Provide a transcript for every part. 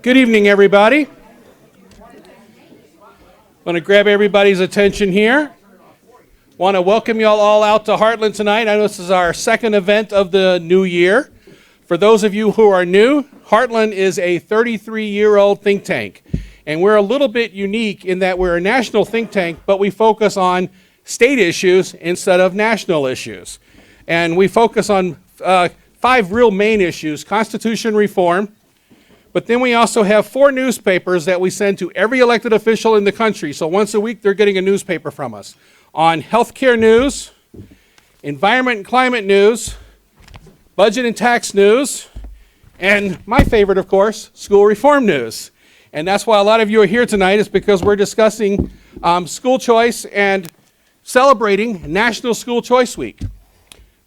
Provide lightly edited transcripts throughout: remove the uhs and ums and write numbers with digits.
Good evening, everybody. I want to grab everybody's attention here. Want to welcome you all out to Heartland tonight. I know this is our second event of the new year. For those of you who are new, Heartland is a 33-year-old think tank. And we're a little bit unique in that we're a national think tank, but we focus on state issues instead of national issues. And we focus on 5 real main issues: Constitution reform. But then we also have 4 newspapers that we send to every elected official in the country. So once a week, they're getting a newspaper from us on healthcare news, environment and climate news, budget and tax news, and my favorite, of course, school reform news. And that's why a lot of you are here tonight, is because we're discussing school choice and celebrating National School Choice Week.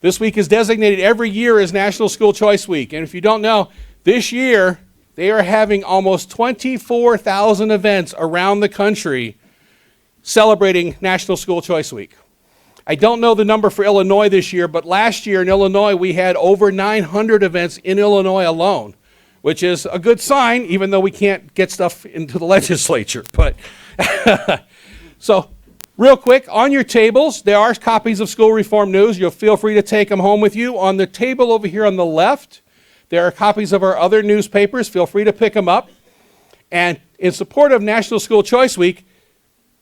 This week is designated every year as National School Choice Week. And if you don't know, this year, they are having almost 24,000 events around the country celebrating National School Choice Week. I don't know the number for Illinois this year, but last year in Illinois, we had over 900 events in Illinois alone, which is a good sign, even though we can't get stuff into the legislature. But so, real quick, on your tables, there are copies of school reform news. You'll feel free to take them home with you. On the table over here on the left, there are copies of our other newspapers. Feel free to pick them up. And in support of National School Choice Week,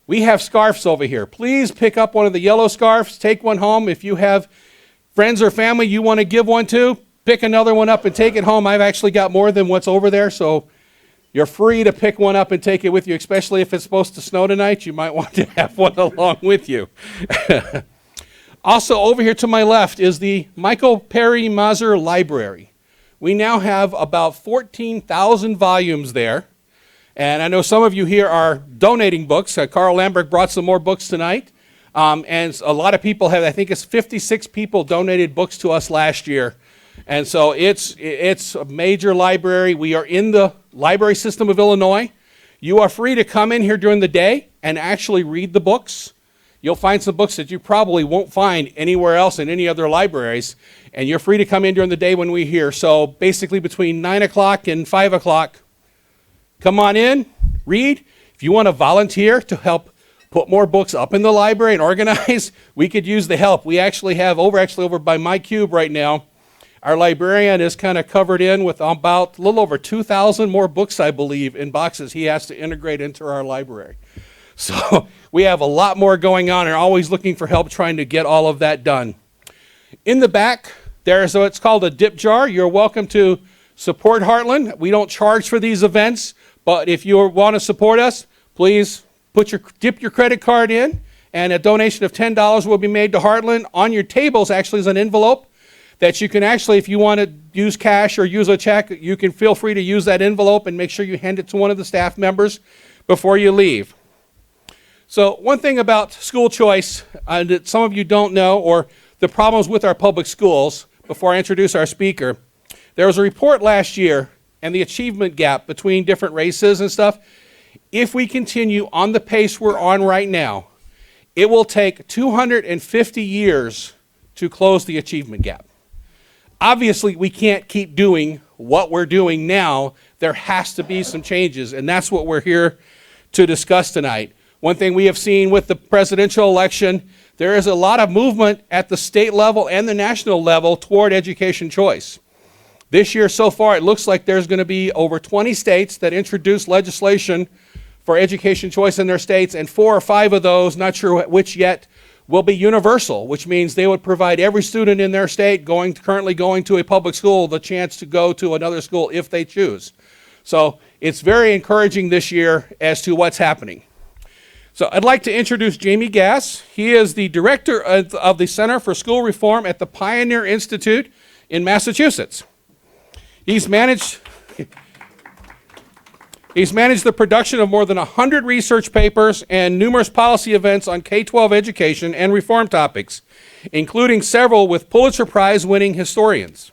we have scarves over here. Please pick up one of the yellow scarves. Take one home. If you have friends or family you want to give one to, pick another one up and take it home. I've actually got more than what's over there, so you're free to pick one up and take it with you, especially if it's supposed to snow tonight. You might want to have one along with you. Also, over here to my left is the Michael Perry Mazur Library. We now have about 14,000 volumes there. And I know some of you here are donating books. Carl Lambert brought some more books tonight. And a lot of people have, I think it's 56 people donated books to us last year. And so it's a major library. We are in the library system of Illinois. You are free to come in here during the day and actually read the books. You'll find some books that you probably won't find anywhere else in any other libraries. And you're free to come in during the day when we're here. So basically between 9 o'clock and 5 o'clock, come on in, read. If you want to volunteer to help put more books up in the library and organize, we could use the help. We actually have over by my cube right now, our librarian is kind of covered in with about a little over 2,000 more books, I believe, in boxes he has to integrate into our library. So we have a lot more going on and are always looking for help trying to get all of that done. In the back, there's what's called a dip jar. You're welcome to support Heartland. We don't charge for these events, but if you want to support us, please dip your credit card in, and a donation of $10 will be made to Heartland. On your tables actually is an envelope that you can actually, if you want to use cash or use a check, you can feel free to use that envelope and make sure you hand it to one of the staff members before you leave. So one thing about school choice that some of you don't know, or the problems with our public schools, before I introduce our speaker, there was a report last year and the achievement gap between different races and stuff. If we continue on the pace we're on right now, it will take 250 years to close the achievement gap. Obviously, we can't keep doing what we're doing now. There has to be some changes, and that's what we're here to discuss tonight. One thing we have seen with the presidential election, there is a lot of movement at the state level and the national level toward education choice. This year so far, it looks like there's going to be over 20 states that introduce legislation for education choice in their states, and 4 or 5 of those, not sure which yet, will be universal, which means they would provide every student in their state currently going to a public school the chance to go to another school if they choose. So it's very encouraging this year as to what's happening. So I'd like to introduce Jamie Gass. He is the director of the Center for School Reform at the Pioneer Institute in Massachusetts. He's managed the production of more than 100 research papers and numerous policy events on K-12 education and reform topics, including several with Pulitzer Prize-winning historians.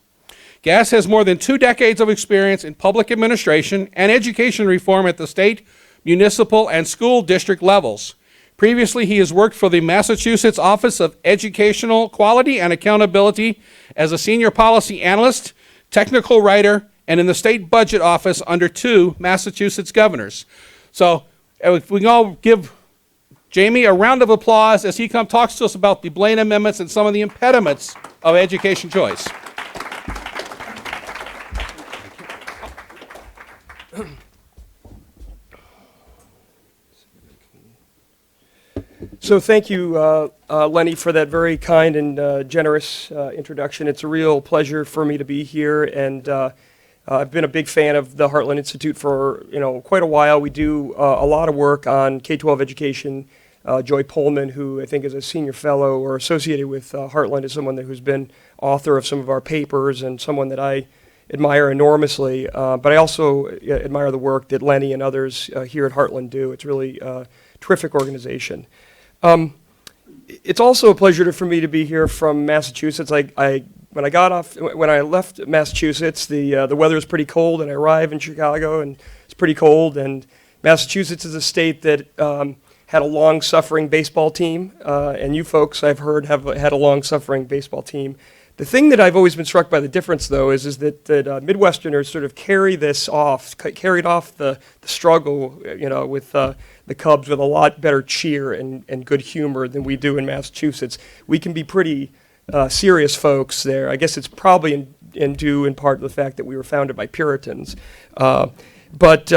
Gass has more than 2 decades of experience in public administration and education reform at the state, municipal, and school district levels. Previously, he has worked for the Massachusetts Office of Educational Quality and Accountability as a senior policy analyst, technical writer, and in the state budget office under 2 Massachusetts governors. So if we can all give Jamie a round of applause as he talks to us about the Blaine amendments and some of the impediments of education choice. So thank you, Lenny, for that very kind and generous introduction. It's a real pleasure for me to be here, and I've been a big fan of the Heartland Institute for quite a while. We do a lot of work on K-12 education. Joy Pullman, who I think is a senior fellow or associated with Heartland, is someone who's been author of some of our papers and someone that I admire enormously. But I also admire the work that Lenny and others here at Heartland do. It's really a terrific organization. It's also a pleasure for me to be here from Massachusetts. When I left Massachusetts, the weather was pretty cold, and I arrived in Chicago, and it's pretty cold. And Massachusetts is a state that had a long-suffering baseball team, and you folks, I've heard, have had a long-suffering baseball team. The thing that I've always been struck by the difference, though, is that Midwesterners sort of carried off the struggle, with the Cubs with a lot better cheer and good humor than we do in Massachusetts. We can be pretty serious folks there. I guess it's probably due in part to the fact that we were founded by Puritans. But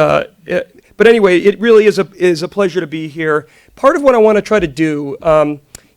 anyway, it really is a pleasure to be here. Part of what I want to try to do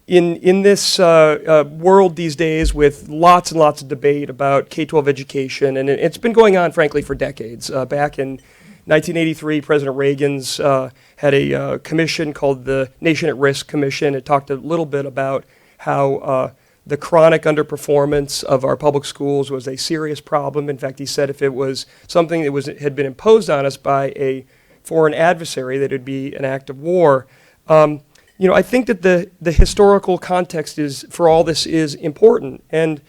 in this world these days with lots and lots of debate about K-12 education, and it's been going on, frankly, for decades. Back in 1983, President Reagan's had a commission called the Nation at Risk Commission. It talked a little bit about how the chronic underperformance of our public schools was a serious problem. In fact, he said if it was something that had been imposed on us by a foreign adversary, that it would be an act of war. I think that the historical context for all this is important. And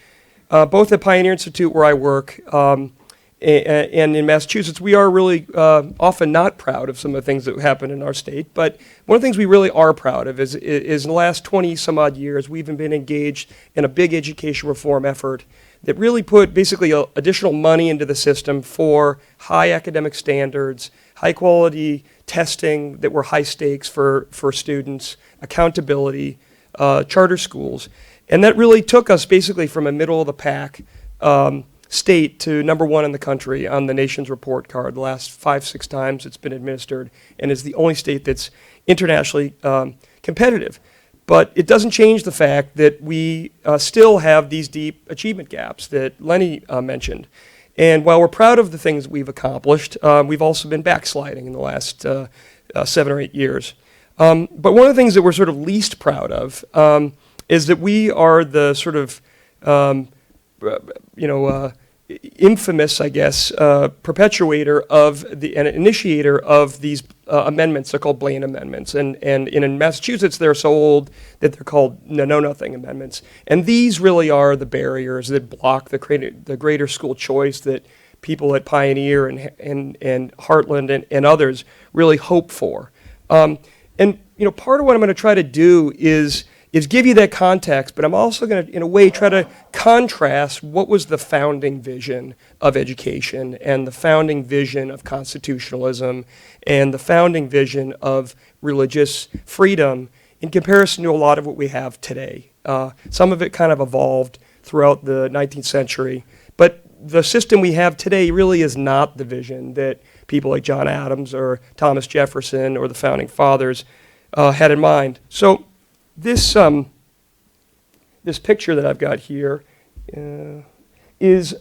both at Pioneer Institute, where I work, and in Massachusetts, we are really often not proud of some of the things that happen in our state. But one of the things we really are proud of is in the last 20 some odd years, we've been engaged in a big education reform effort that really put basically additional money into the system for high academic standards, high quality testing that were high stakes for students, accountability, charter schools. And that really took us basically from a middle of the pack state to #1 in the country on the nation's report card the last 5-6 times it's been administered, and is the only state that's internationally competitive. But it doesn't change the fact that we still have these deep achievement gaps that Lenny mentioned. And while we're proud of the things that we've accomplished, we've also been backsliding in the last 7 or 8 years. But one of the things that we're sort of least proud of is that we are the sort of, infamous, I guess, perpetuator of and initiator of these amendments. They're called Blaine amendments. And in Massachusetts, they're so old that they're called know-nothing amendments. And these really are the barriers that block the greater school choice that people at Pioneer and Heartland and others really hope for. Part of what I'm going to try to do is give you that context, but I'm also going to, in a way, try to contrast what was the founding vision of education and the founding vision of constitutionalism and the founding vision of religious freedom in comparison to a lot of what we have today. Some of it kind of evolved throughout the 19th century, but the system we have today really is not the vision that people like John Adams or Thomas Jefferson or the founding fathers had in mind. So this picture that I've got here is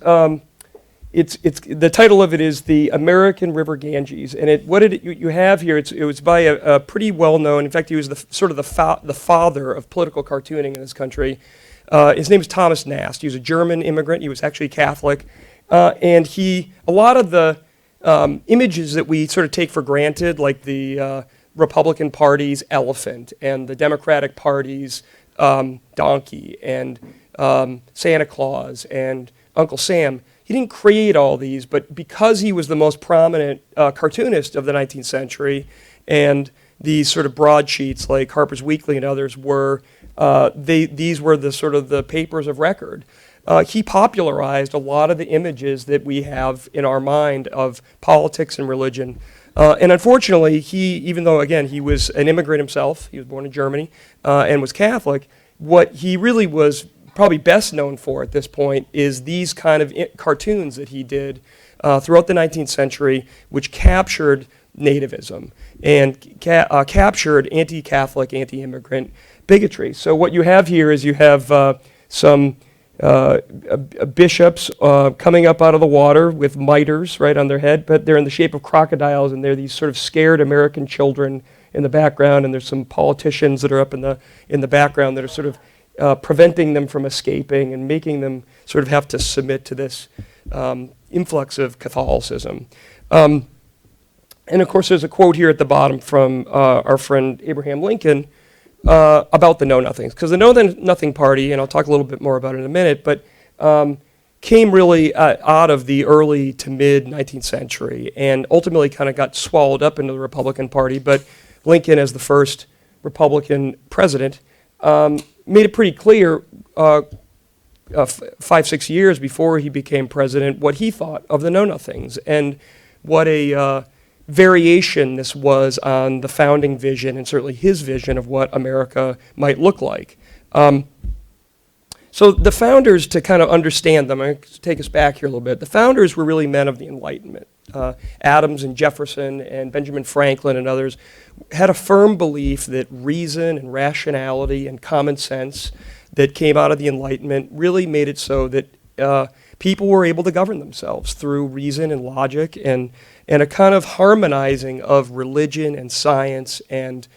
it's the title of it is The American River Ganges, and you have here it was by a pretty well known. In fact, he was the father of political cartooning in this country. His name is Thomas Nast. He was a German immigrant. He was actually Catholic, and a lot of the images that we sort of take for granted, like the Republican Party's elephant and the Democratic Party's donkey and Santa Claus and Uncle Sam. He didn't create all these, but because he was the most prominent cartoonist of the 19th century, and these sort of broadsheets like Harper's Weekly and others were, these were the sort of the papers of record. he popularized a lot of the images that we have in our mind of politics and religion. And unfortunately, even though, again, he was an immigrant himself, he was born in Germany and was Catholic, what he really was probably best known for at this point is these kind of cartoons that he did throughout the 19th century, which captured nativism and captured anti-Catholic, anti-immigrant bigotry. So what you have here is you have some bishops coming up out of the water with mitres right on their head, but they're in the shape of crocodiles, and they're these sort of scared American children in the background, and there's some politicians that are up in the background that are sort of preventing them from escaping and making them sort of have to submit to this influx of Catholicism. And of course, there's a quote here at the bottom from our friend Abraham Lincoln about the Know-Nothings. Because the Know-Nothing Party, and I'll talk a little bit more about it in a minute, but came really out of the early to mid 19th century and ultimately kind of got swallowed up into the Republican Party. But Lincoln, as the first Republican president, made it pretty clear 5-6 years before he became president what he thought of the Know-Nothings and what a variation this was on the founding vision and certainly his vision of what America might look like. So the founders, to kind of understand them, I'm going to take us back here a little bit. The founders were really men of the Enlightenment. Adams and Jefferson and Benjamin Franklin and others had a firm belief that reason and rationality and common sense that came out of the Enlightenment really made it so that people were able to govern themselves through reason and logic and a kind of harmonizing of religion and science and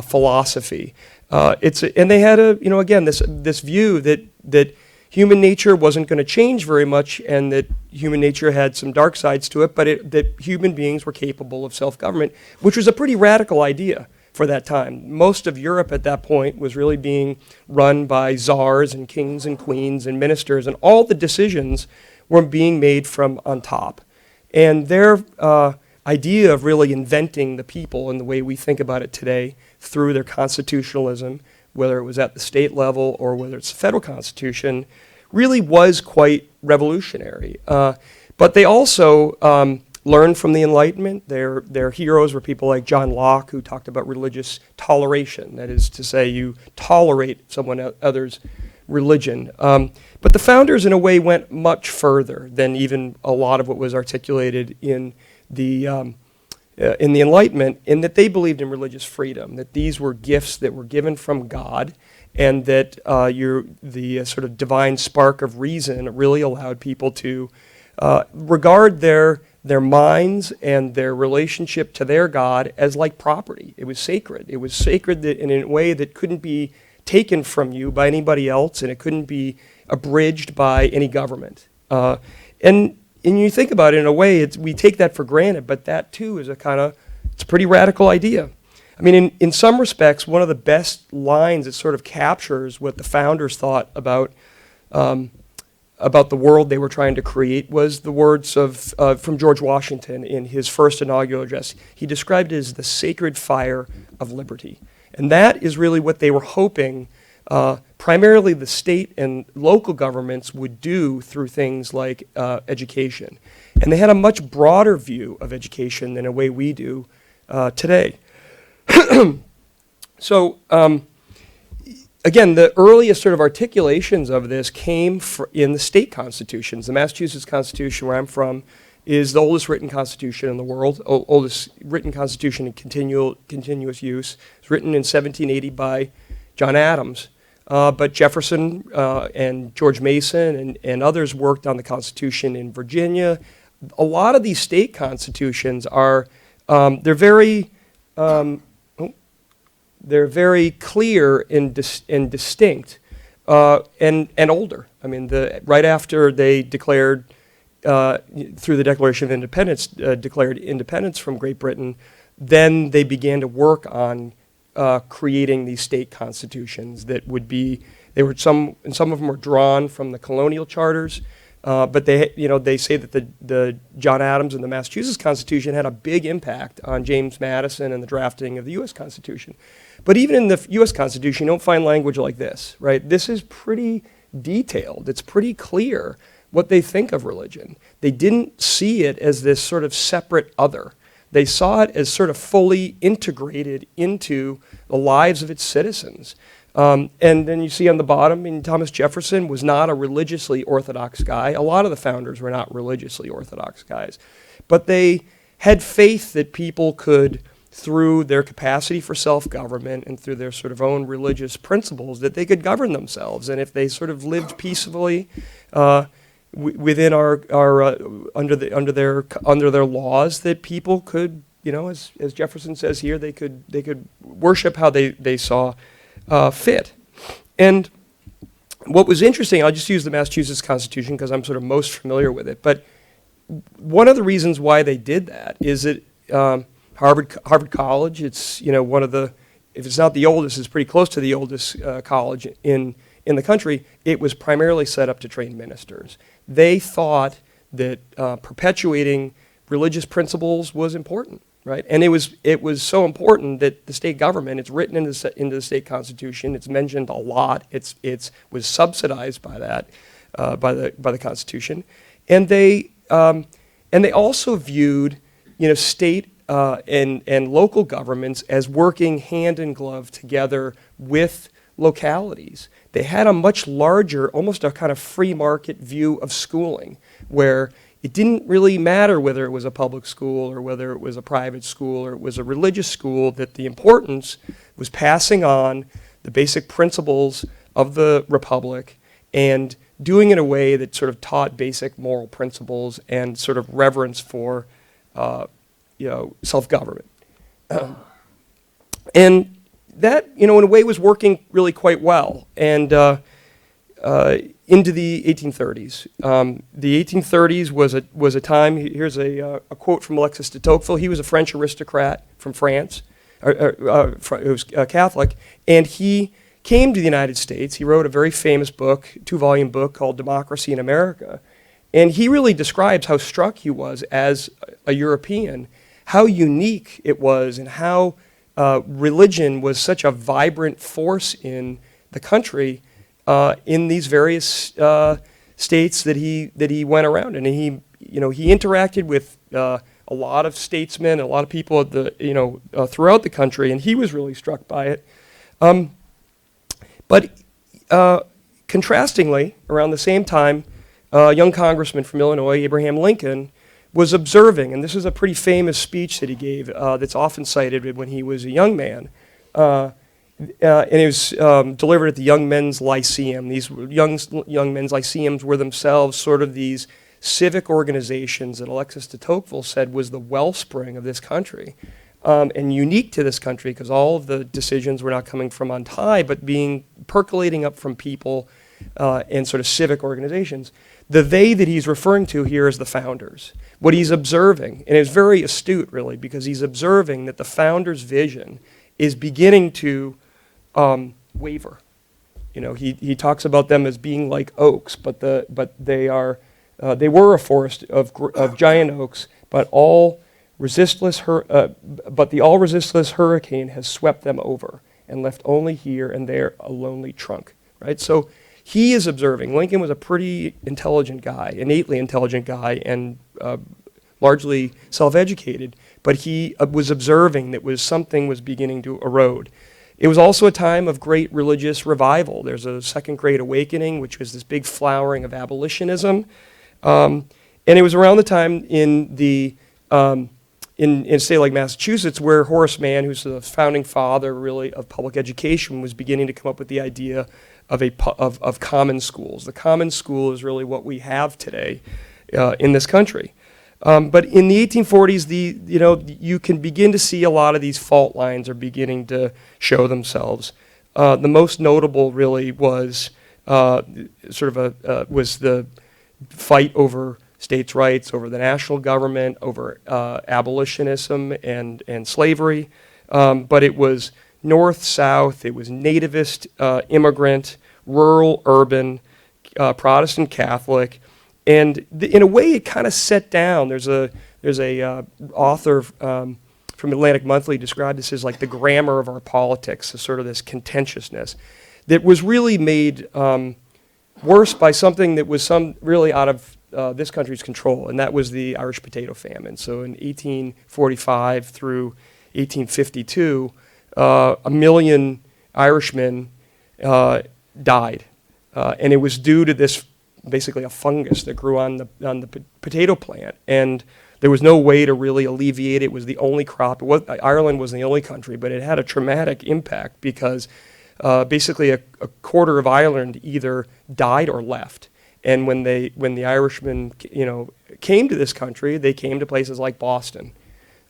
philosophy. And they had again, this view that human nature wasn't going to change very much and that human nature had some dark sides to it, but that human beings were capable of self-government, which was a pretty radical idea for that time. Most of Europe at that point was really being run by czars and kings and queens and ministers, and all the decisions were being made from on top. And their idea of really inventing the people in the way we think about it today through their constitutionalism, whether it was at the state level or whether it's the federal constitution, really was quite revolutionary. But they also learned from the Enlightenment. Their heroes were people like John Locke, who talked about religious toleration. That is to say, you tolerate someone else's religion. But the founders, in a way, went much further than even a lot of what was articulated in the Enlightenment, in that they believed in religious freedom, that these were gifts that were given from God, and that the sort of divine spark of reason really allowed people to regard their minds and their relationship to their God as like property. It was sacred. It was sacred in a way that couldn't be taken from you by anybody else, and it couldn't be abridged by any government. And you think about it in a way, we take that for granted, but that too is it's a pretty radical idea. I mean, in some respects, one of the best lines that sort of captures what the founders thought about the world they were trying to create was the words from George Washington in his first inaugural address. He described it as the sacred fire of liberty. And that is really what they were hoping primarily the state and local governments would do through things like education. And they had a much broader view of education than a way we do today. So, again, the earliest sort of articulations of this came in the state constitutions. The Massachusetts Constitution, where I'm from, is the oldest written constitution in the world, oldest written constitution in continuous use. It was written in 1780 by John Adams. But Jefferson and George Mason and others worked on the Constitution in Virginia. A lot of these state constitutions are they're very clear and distinct and older. I mean, right after they declared through the Declaration of Independence declared independence from Great Britain, then they began to work on creating these state constitutions that would be, some of them were drawn from the colonial charters, but they say that the John Adams and the Massachusetts Constitution had a big impact on James Madison and the drafting of the U.S. Constitution. But even in the U.S. Constitution, you don't find language like this, right? This is pretty detailed. It's pretty clear what they think of religion. They didn't see it as this sort of separate other. They saw it as sort of fully integrated into the lives of its citizens. And then you see on the bottom, Thomas Jefferson was not a religiously orthodox guy. A lot of the founders were not religiously orthodox guys. But they had faith that people could, through their capacity for self-government and through their sort of own religious principles, that they could govern themselves. And if they sort of lived peacefully within under their laws, that people could, as Jefferson says here, they could worship how they saw fit. And what was interesting, I'll just use the Massachusetts Constitution because I'm sort of most familiar with it, but one of the reasons why they did that is that Harvard College, it's one of the, if it's not the oldest, it's pretty close to the oldest college in the country. It was primarily set up to train ministers. They thought that perpetuating religious principles was important, right? And it was so important that the state government, it's written into the state constitution. It's mentioned a lot. It was subsidized by that, by the Constitution, and they also viewed state and local governments as working hand in glove together with localities. They had a much larger, almost a kind of free market view of schooling, where it didn't really matter whether it was a public school or whether it was a private school or it was a religious school, that the importance was passing on the basic principles of the Republic and doing it in a way that sort of taught basic moral principles and sort of reverence for self-government. And that, in a way, was working really quite well. And into the 1830s. The 1830s was a time, here's a quote from Alexis de Tocqueville. He was a French aristocrat from France, he was Catholic, and he came to the United States. He wrote a very famous book, 2-volume book called Democracy in America. And he really describes how struck he was as a European, how unique it was, and how religion was such a vibrant force in the country in these various states that he went around. And he interacted with a lot of statesmen, a lot of people at throughout the country, and he was really struck by it. But contrastingly, around the same time, a young congressman from Illinois, Abraham Lincoln, was observing, and this is a pretty famous speech that he gave that's often cited when he was a young man. And it was delivered at the Young Men's Lyceum. These young men's lyceums were themselves sort of these civic organizations that Alexis de Tocqueville said was the wellspring of this country, and unique to this country because all of the decisions were not coming from on high, but percolating up from people and sort of civic organizations. The they that he's referring to here is the founders. What he's observing, and it's very astute really, because he's observing that the founders' vision is beginning to waver. He talks about them as being like oaks, but they were a forest of giant oaks, but the all resistless hurricane has swept them over and left only here and there a lonely trunk. Right, so he is observing. Lincoln was a pretty intelligent guy, innately intelligent guy, and largely self-educated, but he was observing that something was beginning to erode. It was also a time of great religious revival. There's a Second Great Awakening, which was this big flowering of abolitionism. And it was around the time in a state like Massachusetts where Horace Mann, who's the founding father really of public education, was beginning to come up with the idea of common schools. The common school is really what we have today in this country. But in the 1840s, you can begin to see a lot of these fault lines are beginning to show themselves. The most notable really was was the fight over states' rights, over the national government, over abolitionism and slavery. But it was North, South, it was nativist, immigrant, rural, urban, Protestant, Catholic. And in a way, it kind of set down. There's a author from Atlantic Monthly described this as like the grammar of our politics, sort of this contentiousness that was really made worse by something that was really out of this country's control, and that was the Irish potato famine. So in 1845 through 1852, 1 million Irishmen died, and it was due to this basically a fungus that grew on the potato plant, and there was no way to really alleviate it. It was the only crop. Ireland was the only country, but it had a traumatic impact because basically a quarter of Ireland either died or left. And when the Irishmen came to this country, they came to places like Boston,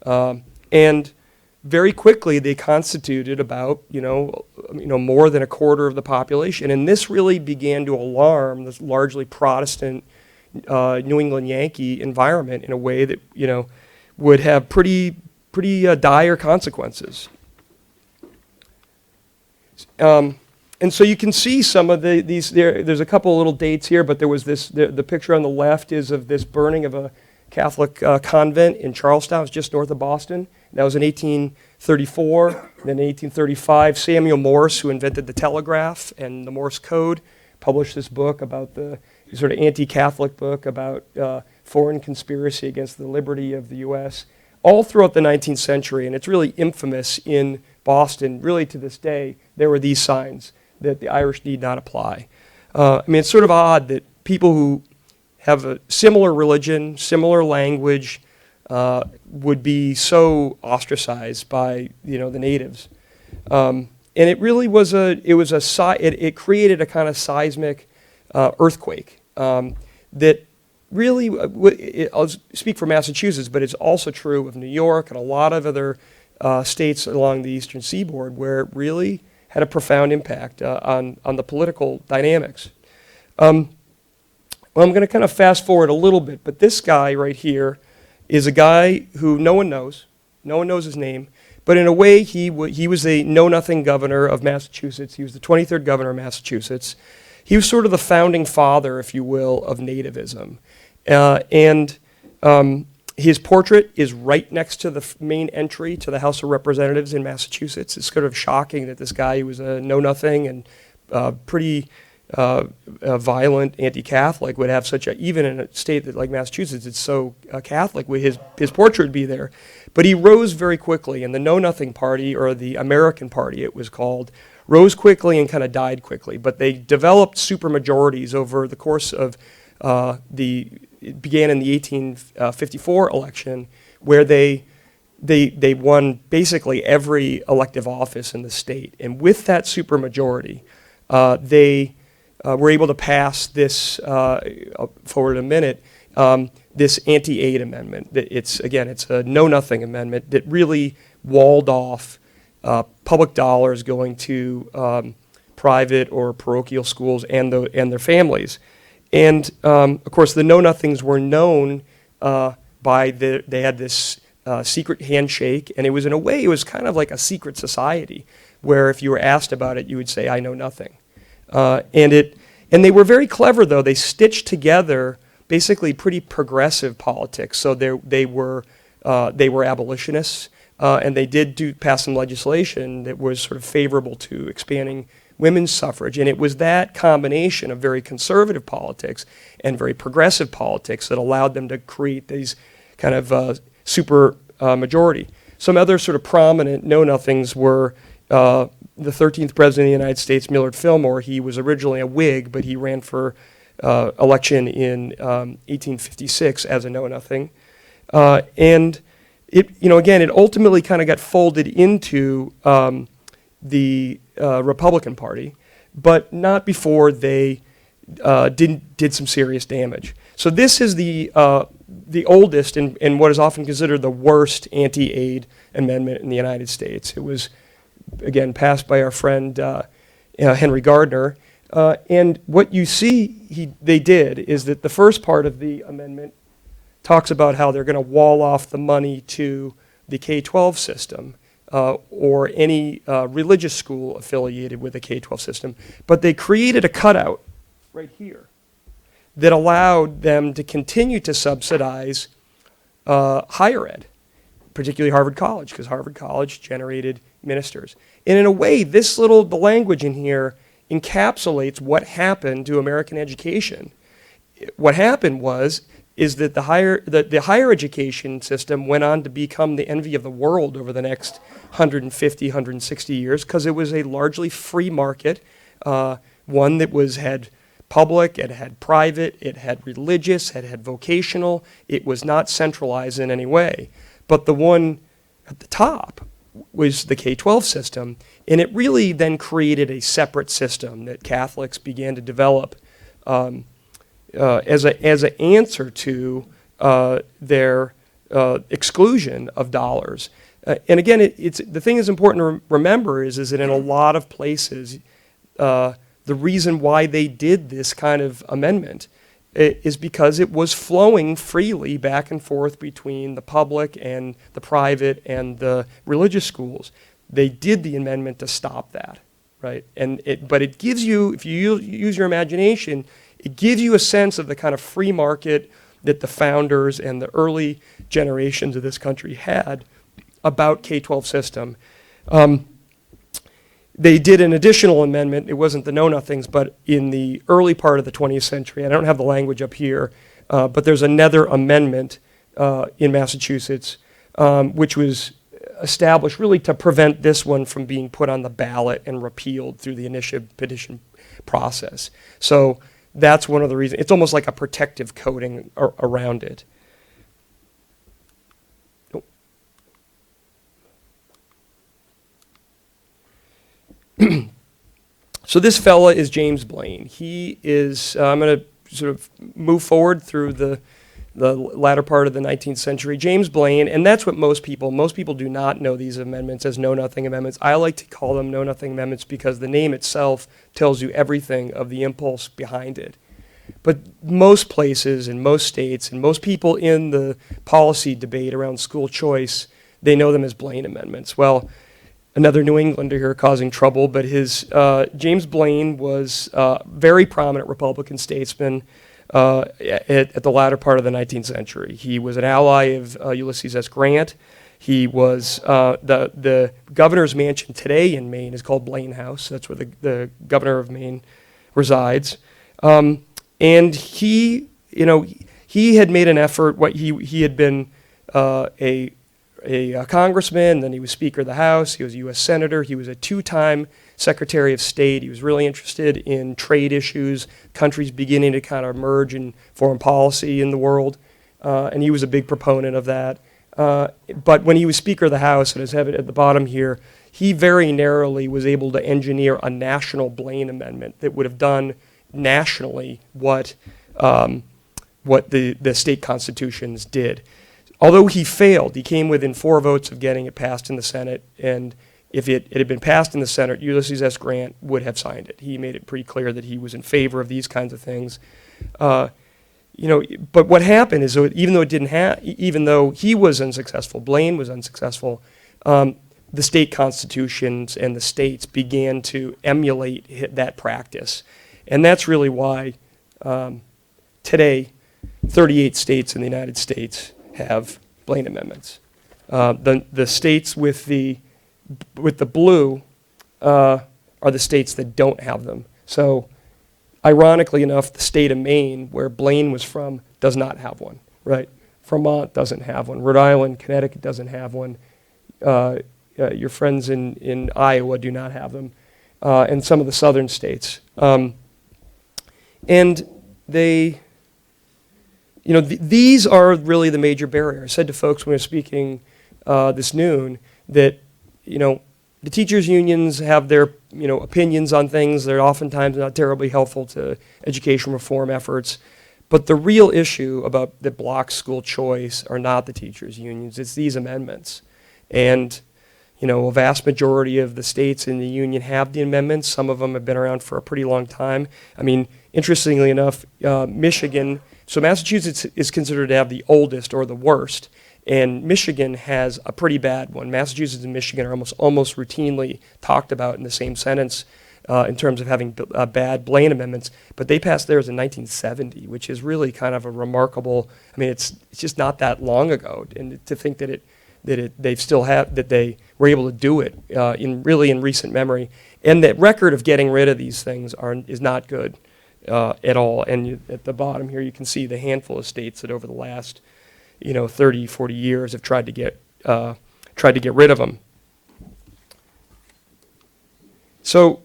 and very quickly they constituted about more than a quarter of the population, and this really began to alarm this largely Protestant New England Yankee environment in a way that would have pretty dire consequences. And so you can see some of these. There's a couple of little dates here, but there was this. The picture on the left is of this burning of a Catholic convent in Charlestown, it's just north of Boston. That was in 1834. Then in 1835, Samuel Morse, who invented the telegraph and the Morse code, published this book about the sort of anti-Catholic book about foreign conspiracy against the liberty of the U.S. all throughout the 19th century, and it's really infamous in Boston. Really, to this day, there were these signs that the Irish need not apply. It's sort of odd that people who have a similar religion, similar language, would be so ostracized by the natives, and it really was it created a kind of seismic earthquake that really I'll speak for Massachusetts, but it's also true of New York and a lot of other states along the eastern seaboard, where it really had a profound impact on the political dynamics. Well, I'm going to kind of fast forward a little bit, but this guy right here is a guy who no one knows. No one knows his name. But in a way, he was a know-nothing governor of Massachusetts. He was the 23rd governor of Massachusetts. He was sort of the founding father, if you will, of nativism. And his portrait is right next to the main entry to the House of Representatives in Massachusetts. It's sort of shocking that this guy who was a know-nothing and pretty violent anti-Catholic would have even in a state that like Massachusetts, it's so Catholic, his portrait would be there. But he rose very quickly, and the Know-Nothing Party, or the American Party it was called, rose quickly and kind of died quickly. But they developed supermajorities over the course of it began in the 1854 election, where they won basically every elective office in the state. And with that supermajority, they were able to pass this, forward a minute, this anti-aid amendment. It's a know-nothing amendment that really walled off public dollars going to private or parochial schools and their families. And of course, the know-nothings were known they had this secret handshake, and it was, in a way, it was kind of like a secret society, where if you were asked about it, you would say, "I know nothing." And they were very clever, though. They stitched together basically pretty progressive politics. So they were abolitionists, and they did pass some legislation that was sort of favorable to expanding women's suffrage. And it was that combination of very conservative politics and very progressive politics that allowed them to create these kind of super majority. Some other sort of prominent know-nothings were the 13th President of the United States, Millard Fillmore. He was originally a Whig, but he ran for election in 1856 as a know-nothing. And it ultimately kind of got folded into the Republican Party, but not before they did some serious damage. So this is the oldest and what is often considered the worst anti-aid amendment in the United States. It was, again, passed by our friend Henry Gardner. And what you see they did is that the first part of the amendment talks about how they're going to wall off the money to the K-12 system or any religious school affiliated with the K-12 system. But they created a cutout right here that allowed them to continue to subsidize higher ed, particularly Harvard College, because Harvard College generated ministers. And in a way, the language in here encapsulates what happened to American education. What happened is that the higher education system went on to become the envy of the world over the next 150, 160 years because it was a largely free market, one that had public, it had private, it had religious, it had vocational. It was not centralized in any way. But the one at the top was the K-12 system, and it really then created a separate system that Catholics began to develop as an answer to their exclusion of dollars. And again, the thing that's important to remember is that in a lot of places, the reason why they did this kind of amendment is because it was flowing freely back and forth between the public and the private and the religious schools. They did the amendment to stop that, right? But it gives you, if you use your imagination, it gives you a sense of the kind of free market that the founders and the early generations of this country had about K-12 system. They did an additional amendment. It wasn't the Know-Nothings, but in the early part of the 20th century, I don't have the language up here, but there's another amendment in Massachusetts, which was established really to prevent this one from being put on the ballot and repealed through the initiative petition process. So that's one of the reasons. It's almost like a protective coating around it. So this fella is James Blaine. He is, I'm going to sort of move forward through the latter part of the 19th century. James Blaine, and that's what most people do not know these amendments as Know-Nothing amendments. I like to call them Know-Nothing amendments because the name itself tells you everything of the impulse behind it. But most places and most states and most people in the policy debate around school choice, they know them as Blaine amendments. Well, another New Englander here causing trouble, but James Blaine was a very prominent Republican statesman at the latter part of the 19th century. He was an ally of Ulysses S. Grant. He was the governor's mansion today in Maine is called Blaine House. That's where the governor of Maine resides. And he had made an effort. He had been a congressman, then he was Speaker of the House, he was a U.S. Senator, he was a two-time Secretary of State. He was really interested in trade issues, countries beginning to kind of merge in foreign policy in the world, and he was a big proponent of that. But when he was Speaker of the House, and as have it at the bottom here, he very narrowly was able to engineer a national Blaine amendment that would have done nationally what the state constitutions did. Although he failed, he came within 4 votes of getting it passed in the Senate, and if it had been passed in the Senate, Ulysses S. Grant would have signed it. He made it pretty clear that he was in favor of these kinds of things. But what happened is, even though he was unsuccessful, Blaine was unsuccessful, the state constitutions and the states began to emulate that practice. And that's really why today 38 states in the United States have Blaine amendments. The states with the blue are the states that don't have them. So ironically enough, the state of Maine, where Blaine was from, does not have one, right? Vermont doesn't have one. Rhode Island, Connecticut doesn't have one. Your friends in Iowa do not have them. And some of the southern states. And they... these are really the major barrier. I said to folks when we were speaking this noon that, the teachers' unions have their, opinions on things. They're oftentimes not terribly helpful to education reform efforts. But the real issue that blocks school choice are not the teachers' unions. It's these amendments. And, a vast majority of the states in the union have the amendments. Some of them have been around for a pretty long time. I mean, interestingly enough, Michigan... So Massachusetts is considered to have the oldest or the worst, and Michigan has a pretty bad one. Massachusetts and Michigan are almost routinely talked about in the same sentence in terms of having bad Blaine amendments, but they passed theirs in 1970, which is really kind of a remarkable. I mean, it's just not that long ago, and to think that they were able to do it in recent memory. And the record of getting rid of these things is not good at all. And at the bottom here, you can see the handful of states that over the last 30, 40 years have tried to get rid of them. So,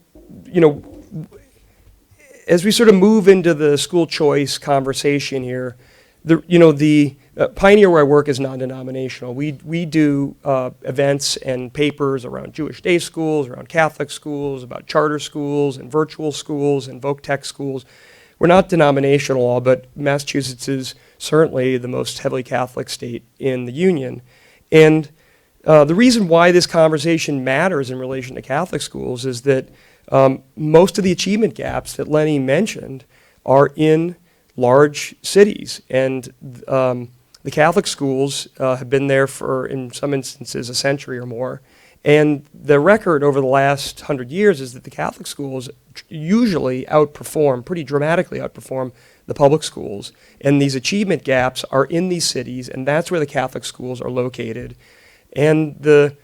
as we sort of move into the school choice conversation here, the Pioneer, where I work, is non-denominational. We do events and papers around Jewish day schools, around Catholic schools, about charter schools and virtual schools and voc tech schools. We're not denominational at all, but Massachusetts is certainly the most heavily Catholic state in the Union. And the reason why this conversation matters in relation to Catholic schools is that most of the achievement gaps that Lenny mentioned are in large cities. And the Catholic schools have been there for, in some instances, a century or more. And the record over the last 100 years is that the Catholic schools usually pretty dramatically outperform the public schools. And these achievement gaps are in these cities, and that's where the Catholic schools are located. And the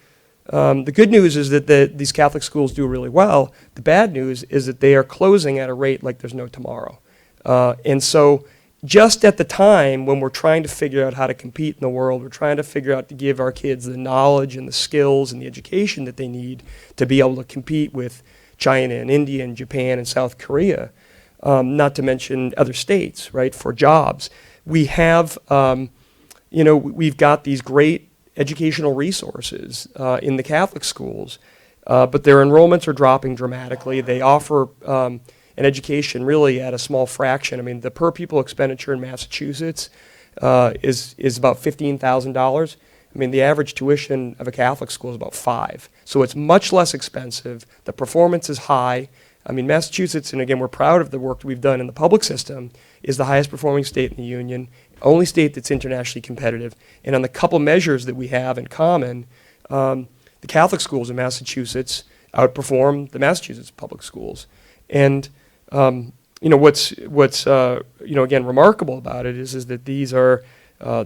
good news is that these Catholic schools do really well. The bad news is that they are closing at a rate like there's no tomorrow. And so just at the time when we're trying to figure out how to compete in the world, we're trying to figure out to give our kids the knowledge and the skills and the education that they need to be able to compete with China and India and Japan and South Korea, not to mention other states, right, for jobs. We have, we've got these great educational resources in the Catholic schools, but their enrollments are dropping dramatically. They offer an education really at a small fraction. I mean, the per pupil expenditure in Massachusetts is about $15,000. I mean, the average tuition of a Catholic school is about $5,000. So it's much less expensive. The performance is high. I mean, Massachusetts, and again, we're proud of the work that we've done in the public system, is the highest performing state in the union, only state that's internationally competitive. And on the couple measures that we have in common, the Catholic schools in Massachusetts outperform the Massachusetts public schools. And what's again remarkable about it is that these are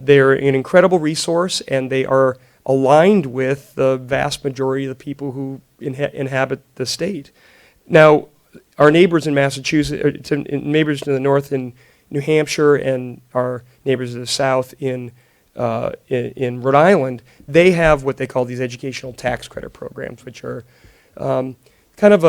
they're an incredible resource, and they are aligned with the vast majority of the people who inhabit the state. Now, our neighbors in Massachusetts, neighbors to the north in New Hampshire, and our neighbors to the south in Rhode Island, they have what they call these educational tax credit programs, which are kind of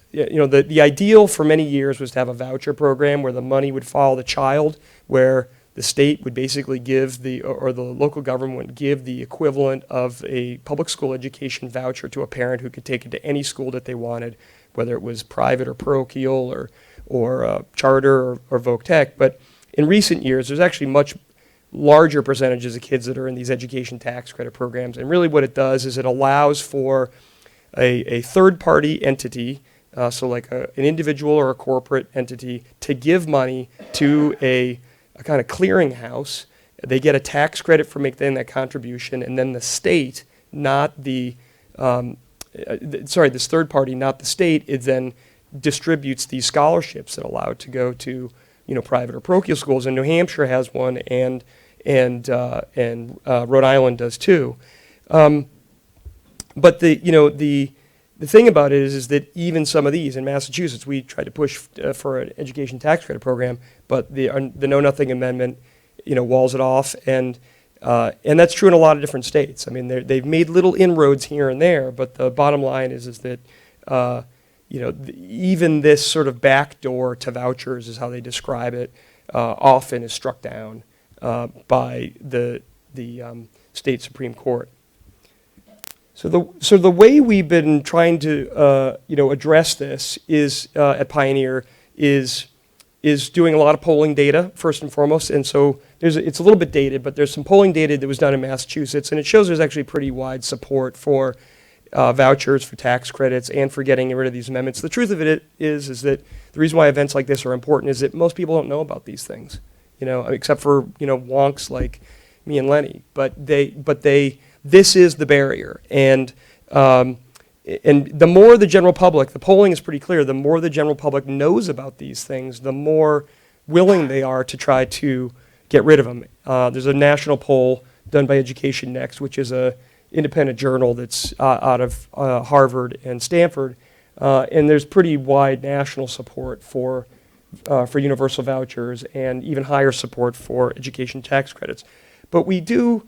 the ideal for many years was to have a voucher program where the money would follow the child, where the state would basically give or the local government would give the equivalent of a public school education voucher to a parent who could take it to any school that they wanted, whether it was private or parochial or charter or voc tech. But in recent years, there's actually much larger percentages of kids that are in these education tax credit programs. And really what it does is it allows for a third-party entity, so like an individual or a corporate entity, to give money to a kind of clearinghouse. They get a tax credit for making that contribution, and then the state, this third party, not the state, it then distributes these scholarships that allow it to go to private or parochial schools. And New Hampshire has one, and Rhode Island does too. But the thing about it is that even some of these, in Massachusetts, we tried to push for an education tax credit program, but the Know Nothing Amendment, walls it off, and that's true in a lot of different states. I mean, they've made little inroads here and there, but the bottom line is that even this sort of backdoor to vouchers is how they describe it, often is struck down by the state Supreme Court. So the way we've been trying to address this is at Pioneer is doing a lot of polling data first and foremost, and so it's a little bit dated, but there's some polling data that was done in Massachusetts, and it shows there's actually pretty wide support for vouchers, for tax credits, and for getting rid of these amendments. The truth of it is that the reason why events like this are important is that most people don't know about these things, except for wonks like me and Lenny, but this is the barrier, and the more the general public, the polling is pretty clear, the more the general public knows about these things, the more willing they are to try to get rid of them. There's a national poll done by Education Next, which is a independent journal that's out of Harvard and Stanford, and there's pretty wide national support for universal vouchers and even higher support for education tax credits. But we do,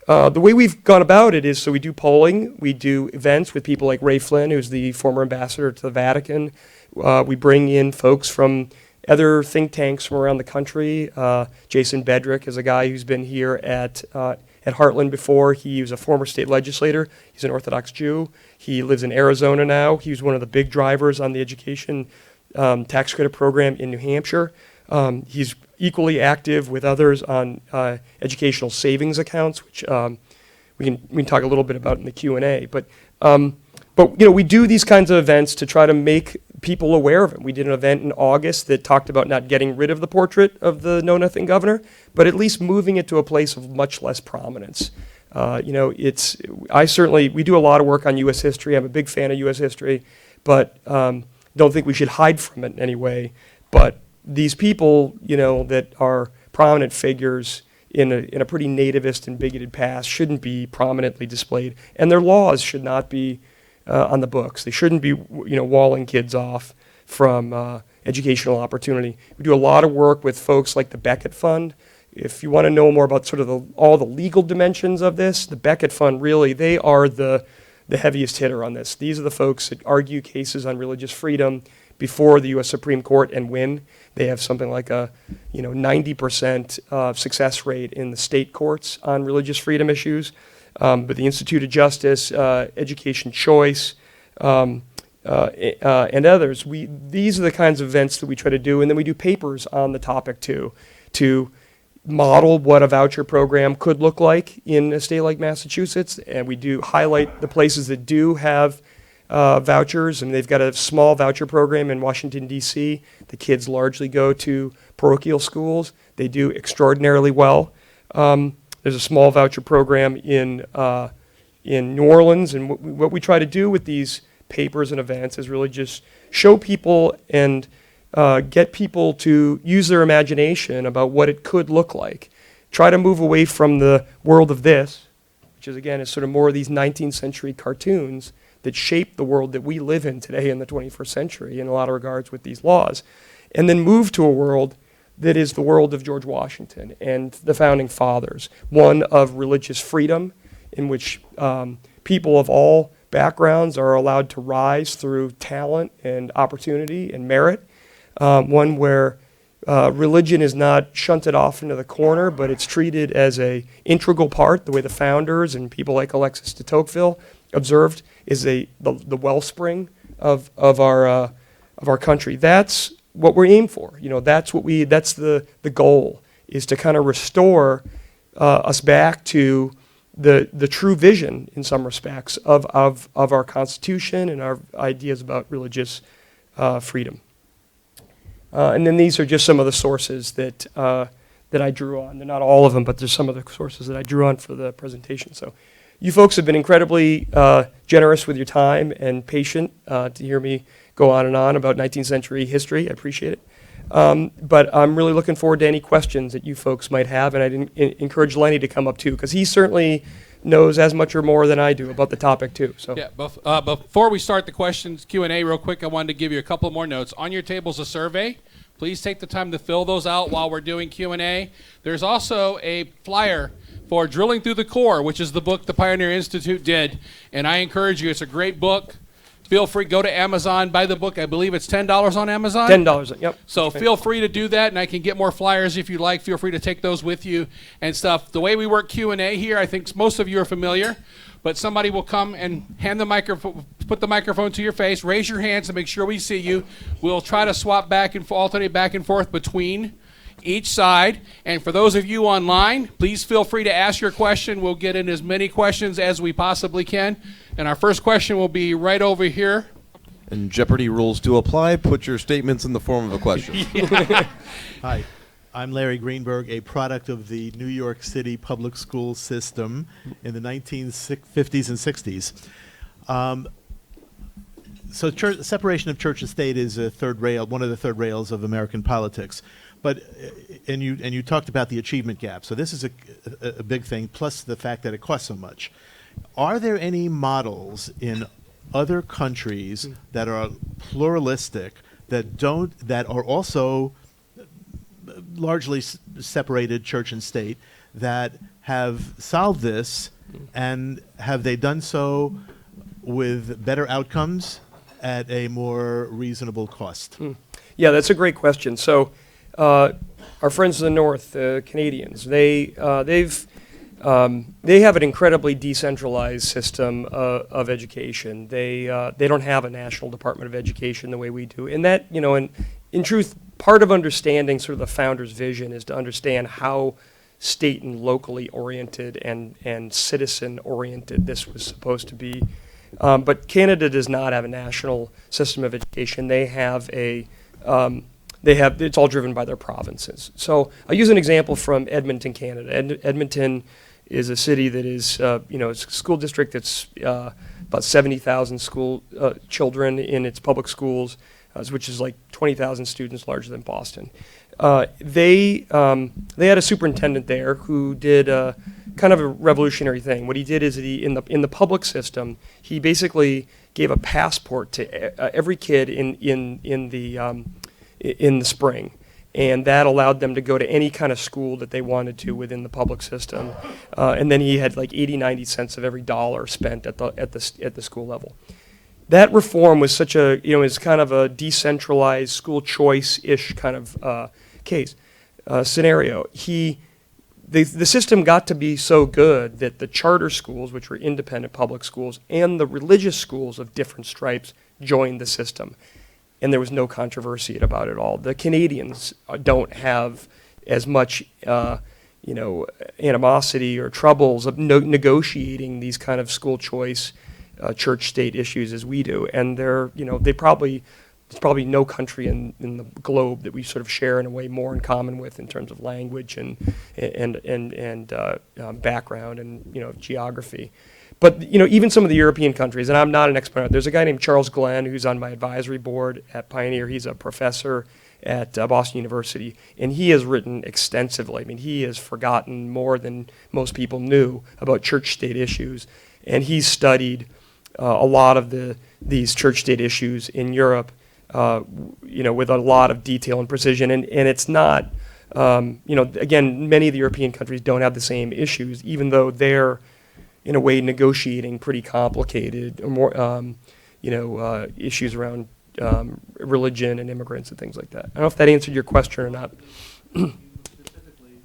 the way we've gone about it is, so we do polling, we do events with people like Ray Flynn, who's the former ambassador to the Vatican. We bring in folks from other think tanks from around the country. Jason Bedrick is a guy who's been here at Heartland before. He was a former state legislator. He's an Orthodox Jew. He lives in Arizona now. He was one of the big drivers on the education tax credit program in New Hampshire. He's equally active with others on educational savings accounts, which we can talk a little bit about in the Q&A. But we do these kinds of events to try to make people aware of it. We did an event in August that talked about not getting rid of the portrait of the Know-Nothing governor, but at least moving it to a place of much less prominence. We do a lot of work on U.S. history. I'm a big fan of U.S. history, but don't think we should hide from it in any way. But these people, that are prominent figures in a pretty nativist and bigoted past shouldn't be prominently displayed, and their laws should not be on the books. They shouldn't be, walling kids off from educational opportunity. We do a lot of work with folks like the Beckett Fund. If you want to know more about sort of all the legal dimensions of this, the Beckett Fund, really, they are the heaviest hitter on this. These are the folks that argue cases on religious freedom before the U.S. Supreme Court and win. They have something like a 90% success rate in the state courts on religious freedom issues. But the Institute of Justice, Education Choice, and others, these are the kinds of events that we try to do, and then we do papers on the topic too, to model what a voucher program could look like in a state like Massachusetts, and we do highlight the places that do have vouchers, and they've got a small voucher program in Washington, D.C. The kids largely go to parochial schools. They do extraordinarily well. There's a small voucher program in New Orleans, and what we try to do with these papers and events is really just show people and get people to use their imagination about what it could look like. Try to move away from the world of this, which is, again, is sort of more of these 19th century cartoons that shape the world that we live in today in the 21st century in a lot of regards with these laws, and then move to a world that is the world of George Washington and the Founding Fathers, one of religious freedom in which people of all backgrounds are allowed to rise through talent and opportunity and merit, one where religion is not shunted off into the corner, but it's treated as an integral part, the way the founders and people like Alexis de Tocqueville observed is the wellspring of our country. That's what we aim for. That's the goal, is to kind of restore us back to the true vision in some respects of our Constitution and our ideas about religious freedom. And then these are just some of the sources that I drew on. They're not all of them, but there's some of the sources that I drew on for the presentation. So you folks have been incredibly generous with your time and patient to hear me go on and on about 19th century history. I appreciate it. But I'm really looking forward to any questions that you folks might have, and I'd encourage Lenny to come up too, because he certainly knows as much or more than I do about the topic too. So yeah, before we start the questions Q&A real quick, I wanted to give you a couple more notes. On your table's a survey. Please take the time to fill those out while we're doing Q&A. There's also a flyer for Drilling Through the Core, which is the book the Pioneer Institute did, and I encourage you, it's a great book. Feel free, go to Amazon, buy the book. I believe it's $10 on Amazon? $10, yep. So feel free to do that, and I can get more flyers if you like. Feel free to take those with you and stuff. The way we work Q&A here, I think most of you are familiar, but somebody will come and hand the microphone, put the microphone to your face, raise your hands to make sure we see you. We'll try to swap back and alternate back and forth between each side. And for those of you online, please feel free to ask your question. We'll get in as many questions as we possibly can. And our first question will be right over here. And Jeopardy rules do apply. Put your statements in the form of a question. Hi, I'm Larry Greenberg, a product of the New York City public school system in the 1950s and 60s. So separation of church and state is a third rail, one of the third rails of American politics. But and you talked about the achievement gap. So this is a big thing, plus the fact that it costs so much. Are there any models in other countries that are pluralistic, that are also largely separated church and state, that have solved this, and have they done so with better outcomes at a more reasonable cost? Yeah, that's a great question. So, our friends in the North, the Canadians, they have an incredibly decentralized system of education. They don't have a national Department of Education the way we do, and that, in truth, part of understanding sort of the founder's vision is to understand how state and locally oriented and citizen oriented this was supposed to be. But Canada does not have a national system of education. They have it's all driven by their provinces. So I'll use an example from Edmonton, Canada. Edmonton is a city that is, it's a school district that's about 70,000 children in its public schools, which is like 20,000 students, larger than Boston. They had a superintendent there who did kind of a revolutionary thing. What he did is in the public system, he basically gave a passport to every kid in the spring, and that allowed them to go to any kind of school that they wanted to within the public system. And then he had like 80-90 cents of every dollar spent at the school level. That reform was such a, is kind of a decentralized school choice-ish kind of scenario. The system got to be so good that the charter schools, which were independent public schools, and the religious schools of different stripes joined the system. And there was no controversy about it all. The Canadians don't have as much, animosity or troubles of negotiating these kind of school choice, church-state issues as we do. And there's probably no country in the globe that we sort of share in a way more in common with in terms of language and background and geography. But even some of the European countries, and I'm not an expert. There's a guy named Charles Glenn who's on my advisory board at Pioneer. He's a professor at Boston University, and he has written extensively. I mean, he has forgotten more than most people knew about church-state issues, and he's studied a lot of these church-state issues in Europe, with a lot of detail and precision. And it's not, again, many of the European countries don't have the same issues, even though they're in a way negotiating pretty complicated, or more, issues around religion and immigrants and things like that. I don't know if that answered your question or not. Specifically,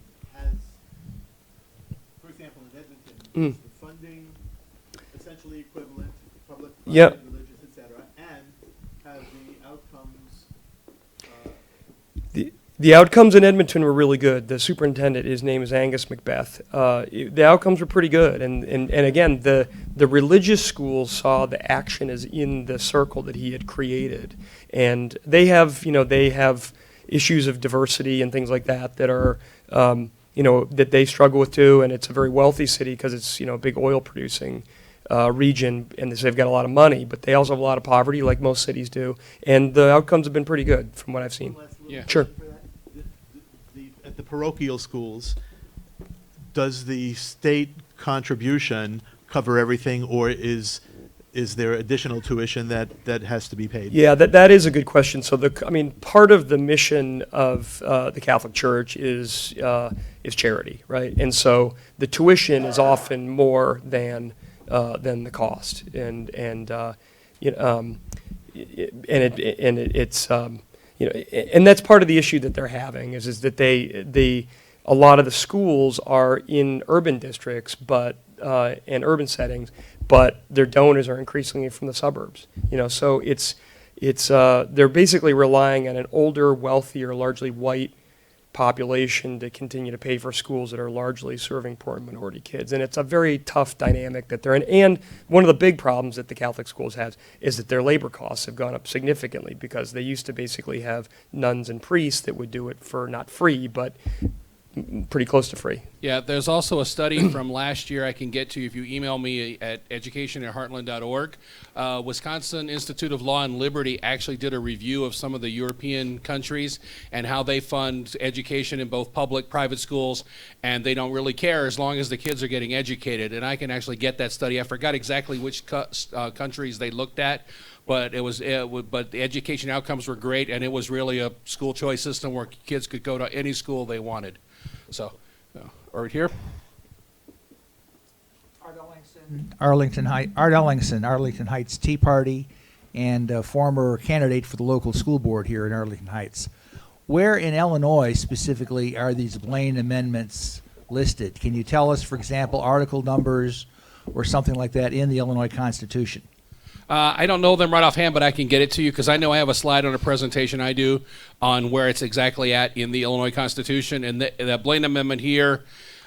for example, in Edmonton, is the funding essentially equivalent, public, private, Yep. religious, etc., and have the outcomes? The outcomes in Edmonton were really good. The superintendent, his name is Angus Macbeth. The outcomes were pretty good, and again, the religious schools saw the action as in the circle that he had created, and they have issues of diversity and things like that are that they struggle with too. And it's a very wealthy city because it's a big oil producing region, and they've got a lot of money, but they also have a lot of poverty, like most cities do. And the outcomes have been pretty good from what I've seen. Yeah. Sure. At the parochial schools, does the state contribution cover everything, or is there additional tuition that has to be paid? Yeah, that is a good question. So part of the mission of the Catholic Church is charity, right? And so the tuition is often more than the cost, and that's part of the issue that they're having is that a lot of the schools are in urban districts, but and urban settings, but their donors are increasingly from the suburbs. So they're basically relying on an older, wealthier, largely white population to continue to pay for schools that are largely serving poor and minority kids. And it's a very tough dynamic that they're in. And one of the big problems that the Catholic schools have is that their labor costs have gone up significantly, because they used to basically have nuns and priests that would do it for not free, but pretty close to free. Yeah, there's also a study from last year I can get to you if you email me at education@heartland.org. Wisconsin Institute of Law and Liberty actually did a review of some of the European countries and how they fund education in both public, private schools, and they don't really care as long as the kids are getting educated. And I can actually get that study. I forgot exactly which countries they looked at, but but the education outcomes were great, and it was really a school choice system where kids could go to any school they wanted. So. Right here. Art Ellingson, Arlington Heights Tea Party, and a former candidate for the local school board here in Arlington Heights. Where in Illinois specifically are these Blaine amendments listed? Can you tell us, for example, article numbers or something like that in the Illinois Constitution? I don't know them right offhand, but I can get it to you because I know I have a slide on a presentation I do on where it's exactly at in the Illinois Constitution. And the Blaine Amendment here,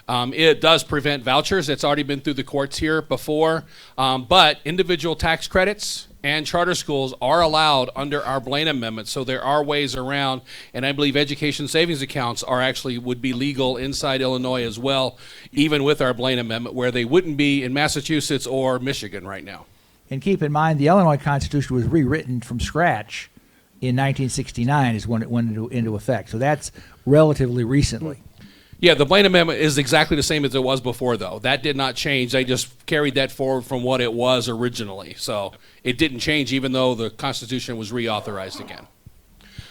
it does prevent vouchers. It's already been through the courts here before. But individual tax credits and charter schools are allowed under our Blaine Amendment. So there are ways around. And I believe education savings accounts would be legal inside Illinois as well, even with our Blaine Amendment, where they wouldn't be in Massachusetts or Michigan right now. And keep in mind, the Illinois Constitution was rewritten from scratch in 1969 is when it went into effect. So that's relatively recently. Yeah, the Blaine Amendment is exactly the same as it was before, though. That did not change. They just carried that forward from what it was originally. So it didn't change even though the Constitution was reauthorized again.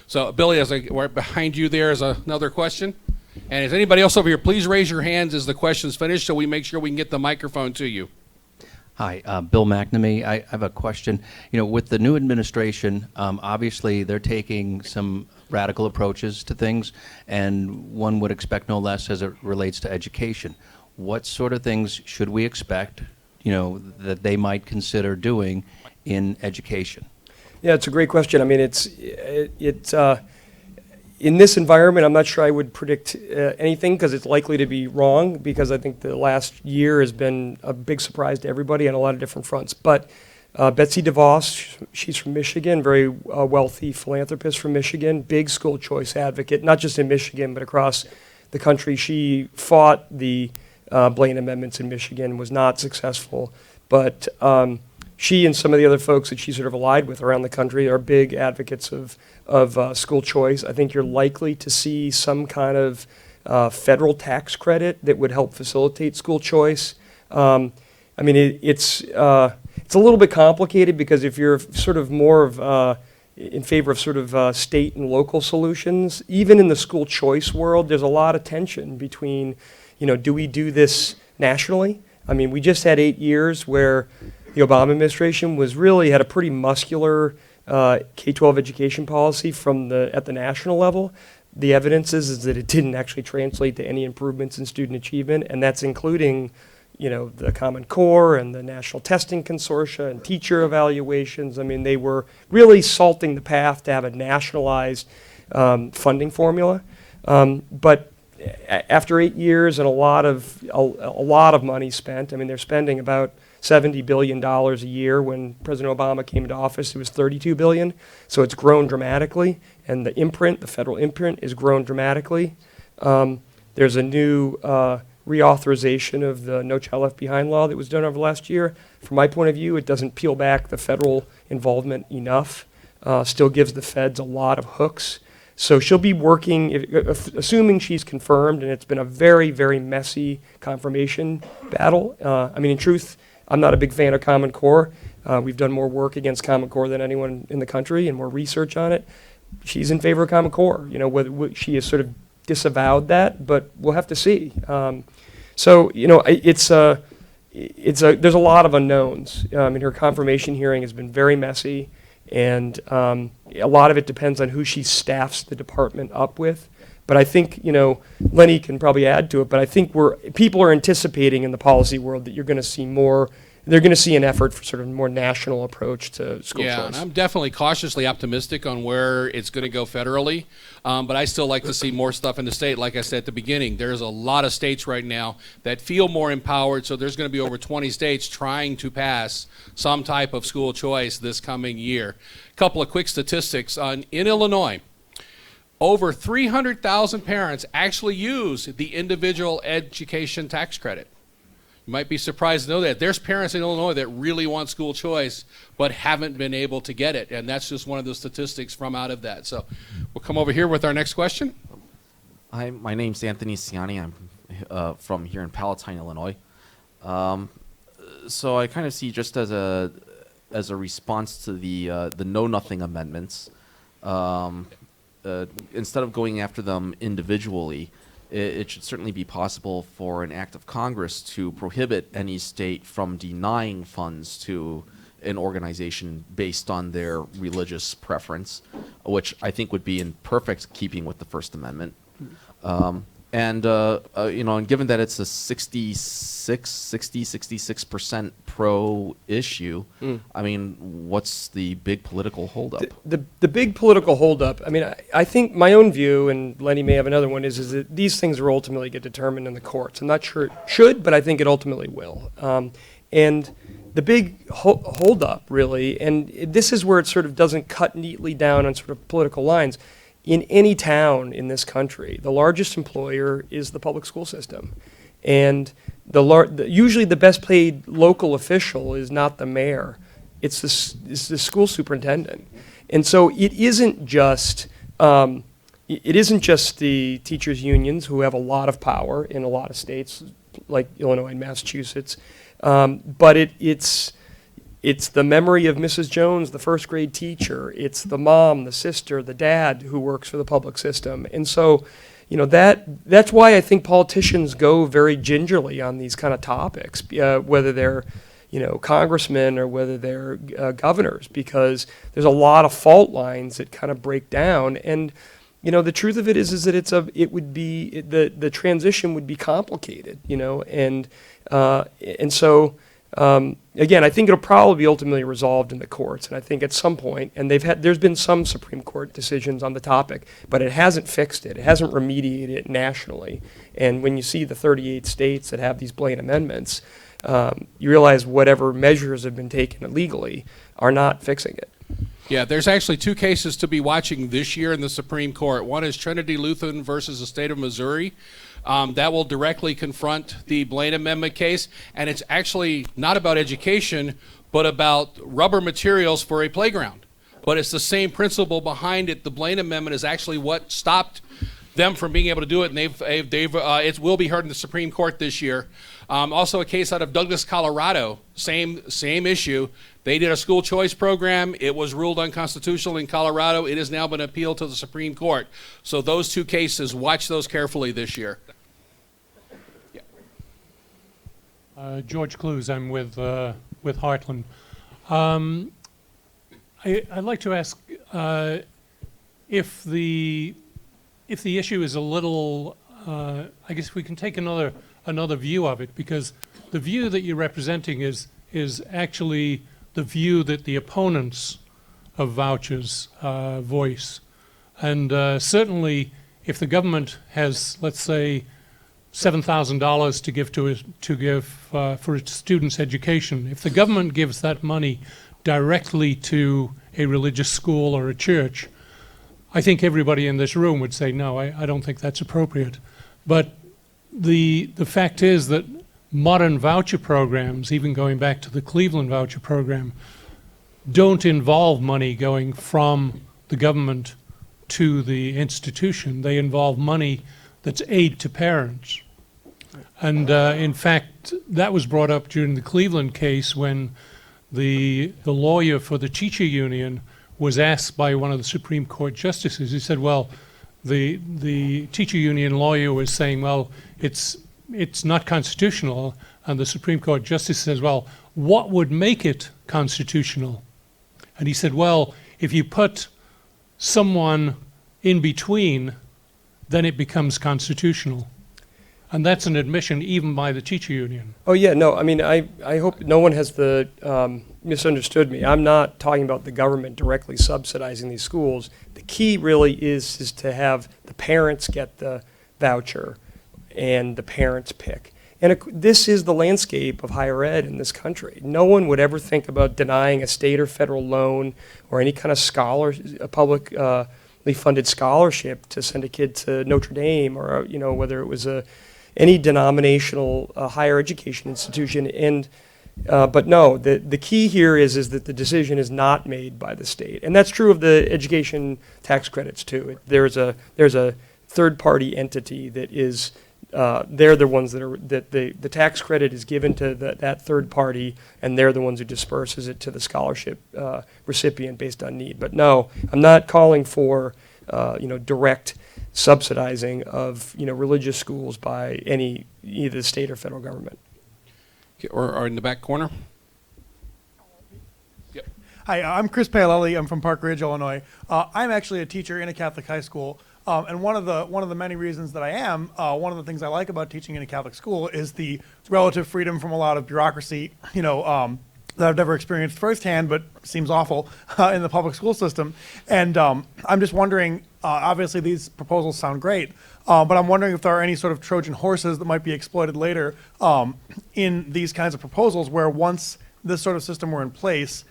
So, Billy, right behind you there is another question. And is anybody else over here, please raise your hands as the question's finished so we make sure we can get the microphone to you. Hi, Bill McNamee. I have a question. You know, with the new administration, obviously they're taking some radical approaches to things, and one would expect no less as it relates to education. What sort of things should we expect, you know, that they might consider doing in education? Yeah, it's a great question. I mean, in this environment, I'm not sure I would predict anything because it's likely to be wrong because I think the last year has been a big surprise to everybody on a lot of different fronts. But Betsy DeVos, she's from Michigan, very wealthy philanthropist from Michigan, big school choice advocate, not just in Michigan, but across the country. She fought the Blaine amendments in Michigan, was not successful. But she and some of the other folks that she sort of allied with around the country are big advocates of school choice. I think you're likely to see some kind of federal tax credit that would help facilitate school choice. I mean, it's a little bit complicated because if you're sort of more of in favor of sort of state and local solutions, even in the school choice world, there's a lot of tension between, you know, do we do this nationally? I mean, we just had 8 years where the Obama administration had a pretty muscular K-12 education policy at the national level. The evidence is that it didn't actually translate to any improvements in student achievement, and that's including, you know, the Common Core and the National Testing Consortia and teacher evaluations. I mean, they were really salting the path to have a nationalized funding formula. But after 8 years and a lot of money spent, I mean, they're spending about $70 billion a year. When President Obama came into office, it was $32 billion. So it's grown dramatically, and the federal imprint, is grown dramatically. There's a new reauthorization of the No Child Left Behind law that was done over the last year. From my point of view, it doesn't peel back the federal involvement enough. Still gives the feds a lot of hooks. So she'll be working, assuming she's confirmed, and it's been a very, very messy confirmation battle. I mean, in truth, I'm not a big fan of Common Core. We've done more work against Common Core than anyone in the country and more research on it. She's in favor of Common Core. You know, whether she has sort of disavowed that, but we'll have to see. So, you know, there's a lot of unknowns. I mean, her confirmation hearing has been very messy, and a lot of it depends on who she staffs the department up with. But I think, you know, Lenny can probably add to it, but I think people are anticipating in the policy world that you're going to see they're going to see an effort for sort of a more national approach to school choice. Yeah, and I'm definitely cautiously optimistic on where it's going to go federally, but I still like to see more stuff in the state. Like I said at the beginning, there's a lot of states right now that feel more empowered, so there's going to be over 20 states trying to pass some type of school choice this coming year. A couple of quick statistics. In Illinois, over 300,000 parents actually use the individual education tax credit. You might be surprised to know that. There's parents in Illinois that really want school choice but haven't been able to get it, and that's just one of the statistics from out of that. So we'll come over here with our next question. Hi, my name's Anthony Ciani. I'm from here in Palatine, Illinois. So I kind of see, just as a response to the Know Nothing amendments, instead of going after them individually, it should certainly be possible for an act of Congress to prohibit any state from denying funds to an organization based on their religious preference, which I think would be in perfect keeping with the First Amendment. And given that it's a 66% pro issue, I mean, what's the big political holdup? The big political holdup, I mean, I think my own view, and Lenny may have another one, is that these things will ultimately get determined in the courts. I'm not sure it should, but I think it ultimately will. And the big holdup, really, and this is where it sort of doesn't cut neatly down on sort of political lines. In any town in this country, the largest employer is the public school system. And usually the best paid local official is not the mayor, it's the school superintendent. And so it isn't just the teachers' unions, who have a lot of power in a lot of states like Illinois and Massachusetts, but it's the memory of Mrs. Jones, the first grade teacher. It's the mom, the sister, the dad who works for the public system. And so, that's why I think politicians go very gingerly on these kind of topics, whether they're, congressmen or whether they're governors, because there's a lot of fault lines that kind of break down. And, the truth of it is that the transition would be complicated, and so. Again, I think it'll probably be ultimately resolved in the courts, and I think at some point, and there's been some Supreme Court decisions on the topic, but it hasn't fixed it. It hasn't remediated it nationally. And when you see the 38 states that have these Blaine amendments, you realize whatever measures have been taken illegally are not fixing it. Yeah, there's actually two cases to be watching this year in the Supreme Court. One is Trinity Lutheran versus the state of Missouri. That will directly confront the Blaine Amendment case, and it's actually not about education, but about rubber materials for a playground. But it's the same principle behind it. The Blaine Amendment is actually what stopped them from being able to do it, and it will be heard in the Supreme Court this year. Also a case out of Douglas, Colorado, same issue. They did a school choice program. It was ruled unconstitutional in Colorado. It has now been appealed to the Supreme Court. So those two cases, watch those carefully this year. George Clues, I'm with Heartland. I'd like to ask if the issue is a little, I guess we can take another view of it, because the view that you're representing is actually the view that the opponents of vouchers voice. And certainly if the government has, let's say, $7,000 to give for its students' education, if the government gives that money directly to a religious school or a church, I think everybody in this room would say, no, I don't think that's appropriate. But the fact is that modern voucher programs, even going back to the Cleveland voucher program, don't involve money going from the government to the institution. They involve money that's aid to parents. And in fact, that was brought up during the Cleveland case when the lawyer for the teacher union was asked by one of the Supreme Court justices. He said, well, the teacher union lawyer was saying, well, it's not constitutional. And the Supreme Court justice says, well, what would make it constitutional? And he said, well, if you put someone in between, then it becomes constitutional. And that's an admission even by the teacher union. Oh, yeah, no, I mean, I hope no one has misunderstood me. I'm not talking about the government directly subsidizing these schools. The key really is to have the parents get the voucher and the parents pick. And this is the landscape of higher ed in this country. No one would ever think about denying a state or federal loan or any kind of public funded scholarship to send a kid to Notre Dame, or whether it was any denominational higher education institution. And but no, the key here is that the decision is not made by the state, and that's true of the education tax credits too. There's a third-party entity that is. They're the ones that the tax credit is given to that third party, and they're the ones who disperses it to the scholarship recipient based on need. But no, I'm not calling for direct subsidizing of religious schools by either the state or federal government. Okay, or in the back corner. Yep. Hi, I'm Chris Paolelli. I'm from Park Ridge, Illinois. I'm actually a teacher in a Catholic high school. And one of the many reasons that I am, one of the things I like about teaching in a Catholic school is the relative freedom from a lot of bureaucracy, that I've never experienced firsthand, but seems awful in the public school system. And I'm just wondering, obviously these proposals sound great, but I'm wondering if there are any sort of Trojan horses that might be exploited later in these kinds of proposals, where once this sort of system were in place,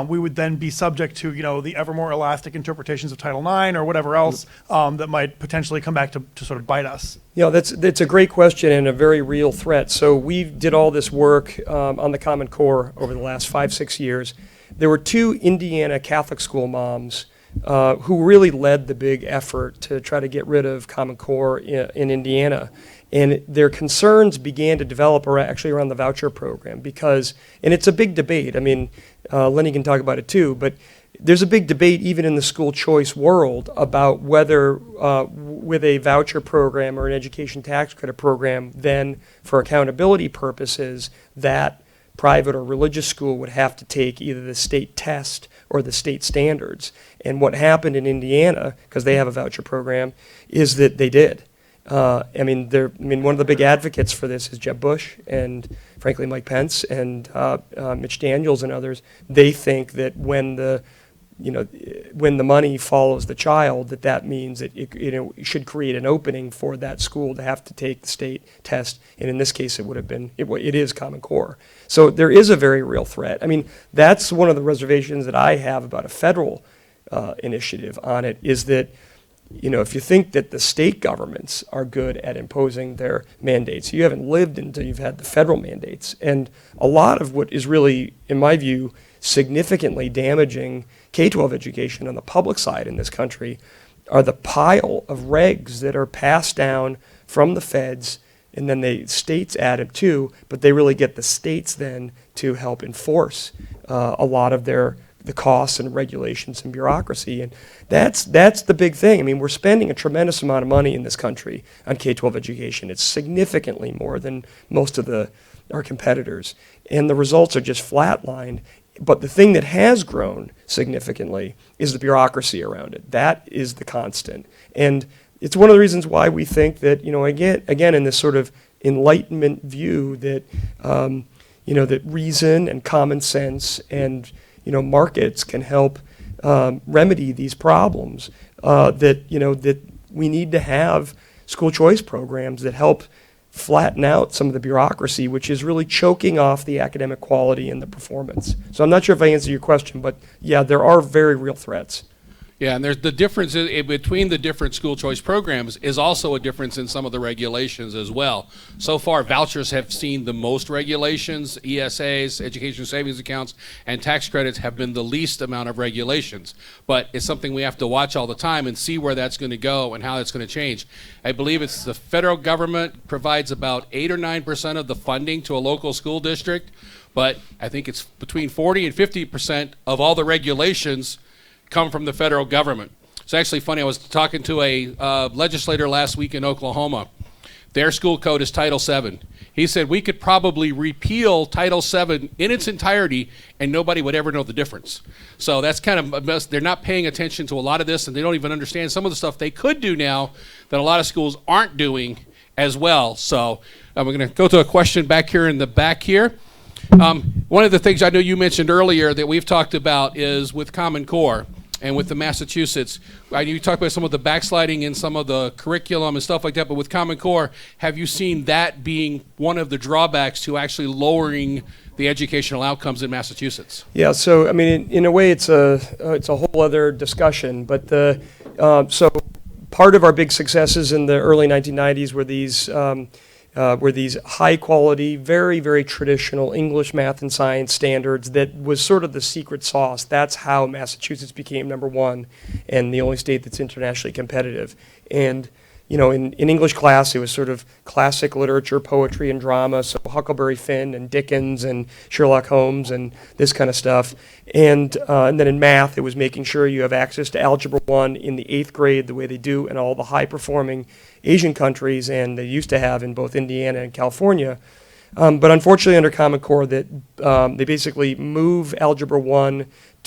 we would then be subject to, the ever more elastic interpretations of Title IX or whatever else that might potentially come back to sort of bite us. That's a great question and a very real threat. So we did all this work on the Common Core over the last 5-6 years. There were 2 Indiana Catholic school moms who really led the big effort to try to get rid of Common Core in Indiana. And their concerns began to develop actually around the voucher program and it's a big debate. I mean, Lenny can talk about it too, but there's a big debate even in the school choice world about whether with a voucher program or an education tax credit program, then for accountability purposes, that private or religious school would have to take either the state test or the state standards. And what happened in Indiana, because they have a voucher program, is that they did. One of the big advocates for this is Jeb Bush and, frankly, Mike Pence and Mitch Daniels and others. They think that when the money follows the child, that means that it should create an opening for that school to have to take the state test. And in this case, it is Common Core. So there is a very real threat. I mean, that's one of the reservations that I have about a federal initiative on it, is that if you think that the state governments are good at imposing their mandates, you haven't lived until you've had the federal mandates. And a lot of what is really, in my view, significantly damaging K-12 education on the public side in this country are the pile of regs that are passed down from the feds, and then the states add it too, but they really get the states then to help enforce a lot of the costs and regulations and bureaucracy. And that's the big thing. I mean, we're spending a tremendous amount of money in this country on K-12 education. It's significantly more than most of our competitors. And the results are just flatlined. But the thing that has grown significantly is the bureaucracy around it. That is the constant. And it's one of the reasons why we think that, again, in this sort of Enlightenment view that, that reason and common sense and markets can help remedy these problems. That we need to have school choice programs that help flatten out some of the bureaucracy, which is really choking off the academic quality and the performance. So I'm not sure if I answered your question, but yeah, there are very real threats. Yeah, and there's the difference between the different school choice programs is also a difference in some of the regulations as well. So far, vouchers have seen the most regulations. ESAs, education savings accounts, and tax credits have been the least amount of regulations. But it's something we have to watch all the time and see where that's going to go and how it's going to change. I believe it's the federal government provides about 8 or 9% of the funding to a local school district, but I think it's between 40 and 50% of all the regulations come from the federal government. It's actually funny, I was talking to a legislator last week in Oklahoma. Their school code is Title VII. He said we could probably repeal Title VII in its entirety and nobody would ever know the difference. So that's kind of a mess. They're not paying attention to a lot of this and they don't even understand some of the stuff they could do now that a lot of schools aren't doing as well. So we're going to go to a question back here in the back here. One of the things I know you mentioned earlier that we've talked about is with Common Core and with the Massachusetts. You talked about some of the backsliding in some of the curriculum and stuff like that, but with Common Core, have you seen that being one of the drawbacks to actually lowering the educational outcomes in Massachusetts? Yeah, so I mean, in a way, it's a whole other discussion. But So part of our big successes in the early 1990s were these high quality, very, very traditional English, math, and science standards that was sort of the secret sauce. That's how Massachusetts became #1 and the only state that's internationally competitive. And in English class, it was sort of classic literature, poetry, and drama, so Huckleberry Finn and Dickens and Sherlock Holmes and this kind of stuff. And then in math, it was making sure you have access to Algebra 1 in the 8th grade, the way they do in all the high-performing Asian countries, and they used to have in both Indiana and California. But unfortunately, under Common Core, they basically move Algebra 1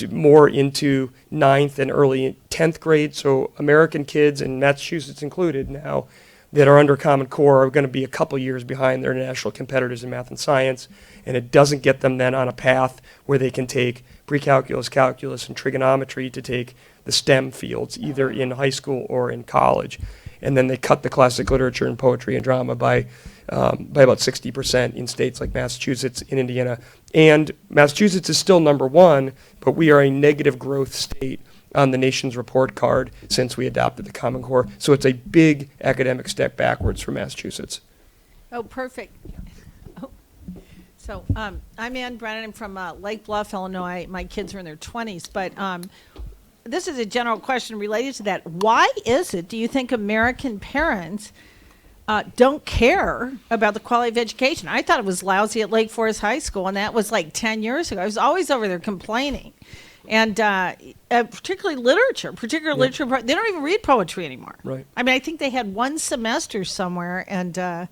more into 9th and early 10th grade. So American kids, and Massachusetts included now, that are under Common Core are going to be a couple years behind their national competitors in math and science, and it doesn't get them then on a path where they can take pre-calculus, calculus, and trigonometry to take the STEM fields, either in high school or in college. And then they cut the classic literature and poetry and drama by about 60% in states like Massachusetts and Indiana. And Massachusetts is still #1, but we are a negative growth state on the nation's report card since we adopted the Common Core. So it's a big academic step backwards for Massachusetts. Oh, perfect. Oh. So I'm Ann Brennan. I'm from Lake Bluff, Illinois. My kids are in their 20s, but this is a general question related to that. Why is it, do you think, American parents don't care about the quality of education? I thought it was lousy at Lake Forest High School, and that was like 10 years ago. I was always over there complaining. And particularly literature, they don't even read poetry anymore. Right. I mean, I think they had one semester somewhere, and I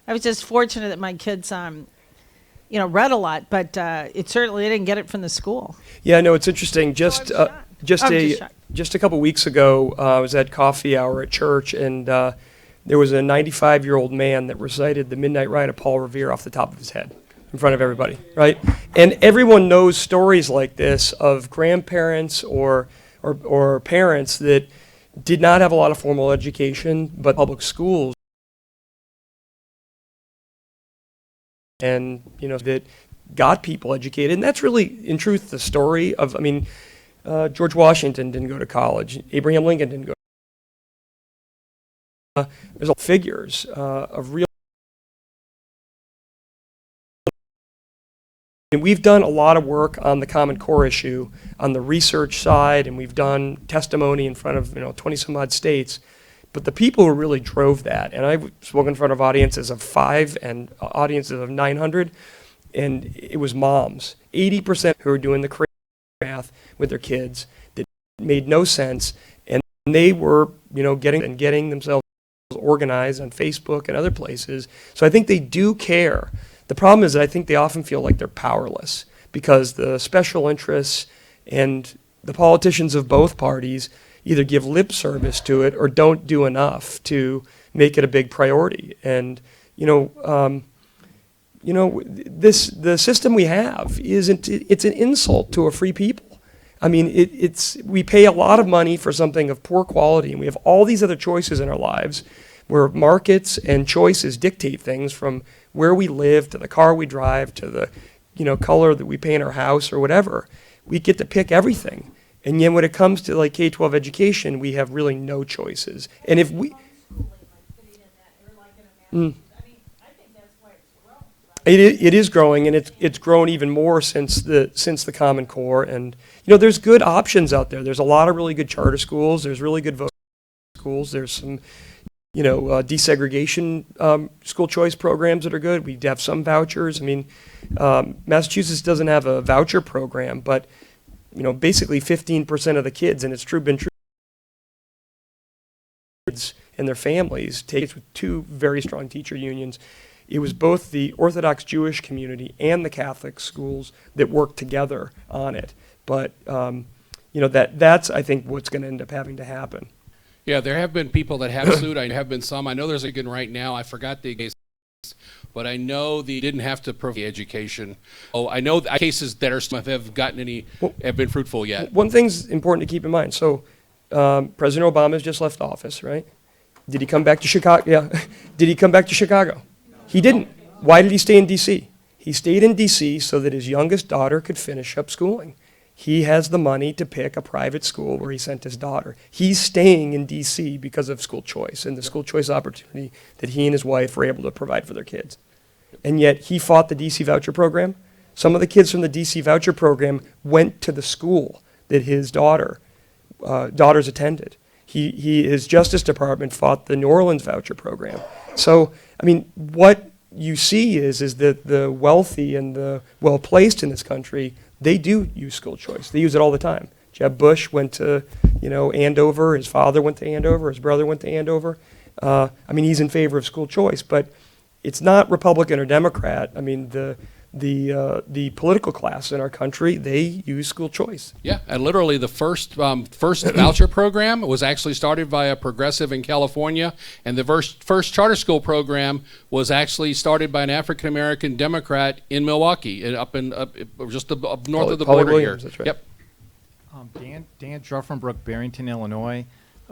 was just fortunate that my kids, read a lot, but it certainly didn't get it from the school. Yeah, no, it's interesting. Just a couple weeks ago, I was at coffee hour at church, and there was a 95-year-old man that recited the Midnight Ride of Paul Revere off the top of his head in front of everybody, right? And everyone knows stories like this of grandparents or parents that did not have a lot of formal education, but public schools, and that got people educated. And that's really, in truth, the story of, George Washington didn't go to college. Abraham Lincoln didn't go. There's figures of real. And we've done a lot of work on the Common Core issue on the research side, and we've done testimony in front of 20 some odd states. But the people who really drove that, and I've spoken in front of audiences of 5 and audiences of 900, and it was moms. 80% who were doing the crazy math with their kids that made no sense, and they were getting themselves organized on Facebook and other places. So I think they do care. The problem is that I think they often feel like they're powerless because the special interests and the politicians of both parties either give lip service to it or don't do enough to make it a big priority. And the system we have it's an insult to a free people. I mean, we pay a lot of money for something of poor quality, and we have all these other choices in our lives where markets and choices dictate things from where we live to the car we drive to the color that we paint our house or whatever. We get to pick everything. And yet when it comes to like K-12 education, we have really no choices. And if we It is growing, and it's grown even more since the Common Core. And there's good options out there. There's a lot of really good charter schools. There's really good vocational schools. There's some desegregation school choice programs that are good. We have some vouchers. Massachusetts doesn't have a voucher program, but basically 15% of the kids, and it's been true, and their families take with 2 very strong teacher unions. It was both the Orthodox Jewish community and the Catholic schools that worked together on it. But that's I think what's going to end up having to happen. Yeah, there have been people that have sued. I have been some. I know there's a good right now. I forgot the case, but I know they didn't have to provide education. Oh, I know cases that have been fruitful yet. One thing's important to keep in mind. So President Obama has just left office, right? Did he come back to Chicago? Yeah. Did he come back to Chicago? He didn't. Why did he stay in D.C.? He stayed in D.C. so that his youngest daughter could finish up schooling. he has the money to pick a private school where he sent his daughter. He's staying in D.C. because of school choice and the school choice opportunity that he and his wife were able to provide for their kids. And yet he fought the D.C. voucher program. Some of the kids from the D.C. voucher program went to the school that his daughters attended. His Justice Department fought the New Orleans voucher program. So, I mean, what you see is that the wealthy and the well-placed in this country, they do use school choice. They use it all the time. Jeb Bush went to, Andover. His father went to Andover. His brother went to Andover. I mean, he's in favor of school choice, but it's not Republican or Democrat. I mean, the political class in our country, they use school choice. Yeah, and literally the first voucher program was actually started by a progressive in California, and the first charter school program was actually started by an African American Democrat in Milwaukee, just up north of the Polly border Williams, here. that's right. Yep. Dan Druffenbrook, Barrington, Illinois.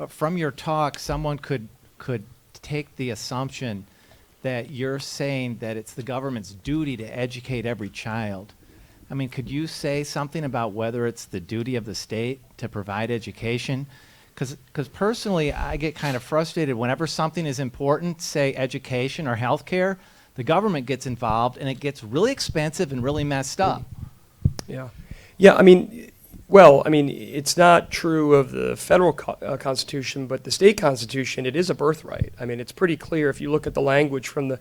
From your talk, someone could take the assumption that you're saying that it's the government's duty to educate every child. I mean, could you say something about whether it's the duty of the state to provide education? Because personally, I get kind of frustrated whenever something is important, say education or healthcare, the government gets involved and it gets really expensive and really messed up. Yeah. Yeah, I mean, it's not true of the federal Constitution, but the state Constitution, it is a birthright. I mean, it's pretty clear if you look at the language from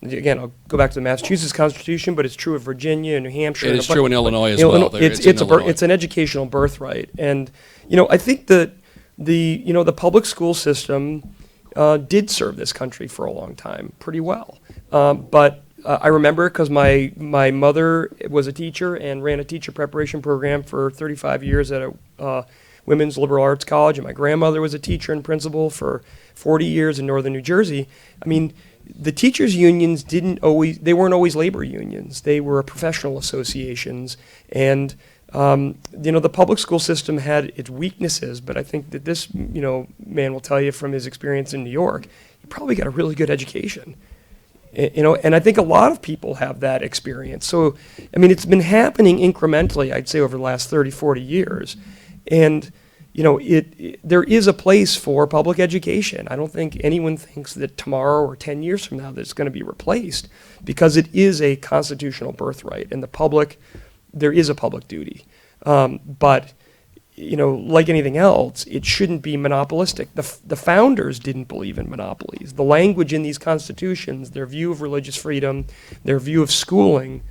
again, I'll go back to the Massachusetts Constitution, but it's true of Virginia and New Hampshire. It is true in Illinois as well. It's an educational birthright. And, I think that the public school system did serve this country for a long time pretty well. But I remember because my mother was a teacher and ran a teacher preparation program for 35 years at a women's liberal arts college, and my grandmother was a teacher and principal for 40 years in northern New Jersey. I mean, the teachers' unions they weren't always labor unions. They were professional associations, and the public school system had its weaknesses, but I think that this man will tell you from his experience in New York, he probably got a really good education. And I think a lot of people have that experience. So, I mean, it's been happening incrementally, I'd say, over the last 30, 40 years. And, there is a place for public education. I don't think anyone thinks that tomorrow or 10 years from now that it's going to be replaced, because it is a constitutional birthright. And there is a public duty. But like anything else, it shouldn't be monopolistic. The founders didn't believe in monopolies. The language in these constitutions, their view of religious freedom, their view of schooling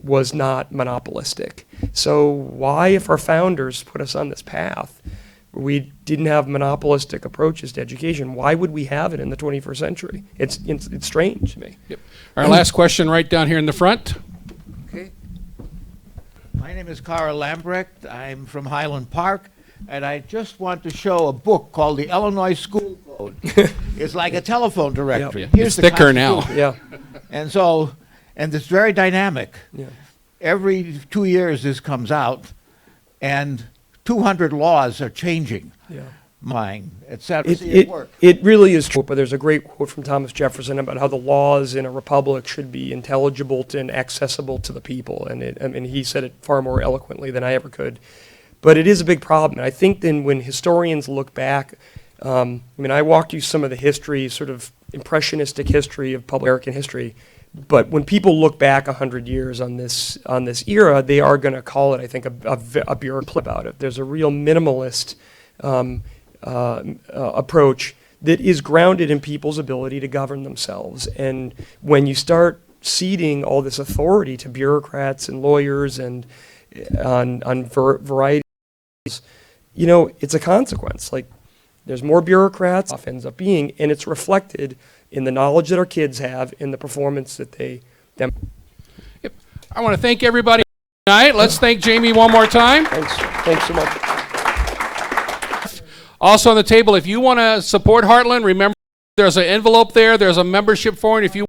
was not monopolistic. So why, if our founders put us on this path, we didn't have monopolistic approaches to education, why would we have it in the 21st century? It's strange to me. Yep. Our last question right down here in the front. Okay. My name is Carl Lambrecht. I'm from Highland Park, and I just want to show a book called the Illinois School Code. It's like a telephone directory. Yep. Here's It's the thicker now. Yeah. And it's very dynamic. Yeah. Every 2 years this comes out, and 200 laws are changing. Yeah. Mine, et cetera. It works. It really is true, but there's a great quote from Thomas Jefferson about how the laws in a republic should be intelligible and accessible to the people, and he said it far more eloquently than I ever could. But it is a big problem, and I think then when historians look back, I walked you some of the history, sort of impressionistic history of public American history, but when people look back 100 years on this era, they are going to call it, I think, a bureaucrat about it. There's a real minimalist approach that is grounded in people's ability to govern themselves. And when you start ceding all this authority to bureaucrats and lawyers and on varieties, it's a consequence. Like, there's more bureaucrats, ends up being, and it's reflected in the knowledge that our kids have, in the performance that they demonstrate. Yep. I want to thank everybody tonight. Let's thank Jamie one more time. Thanks so much. Also on the table, if you want to support Heartland, remember there's an envelope there. There's a membership form. If you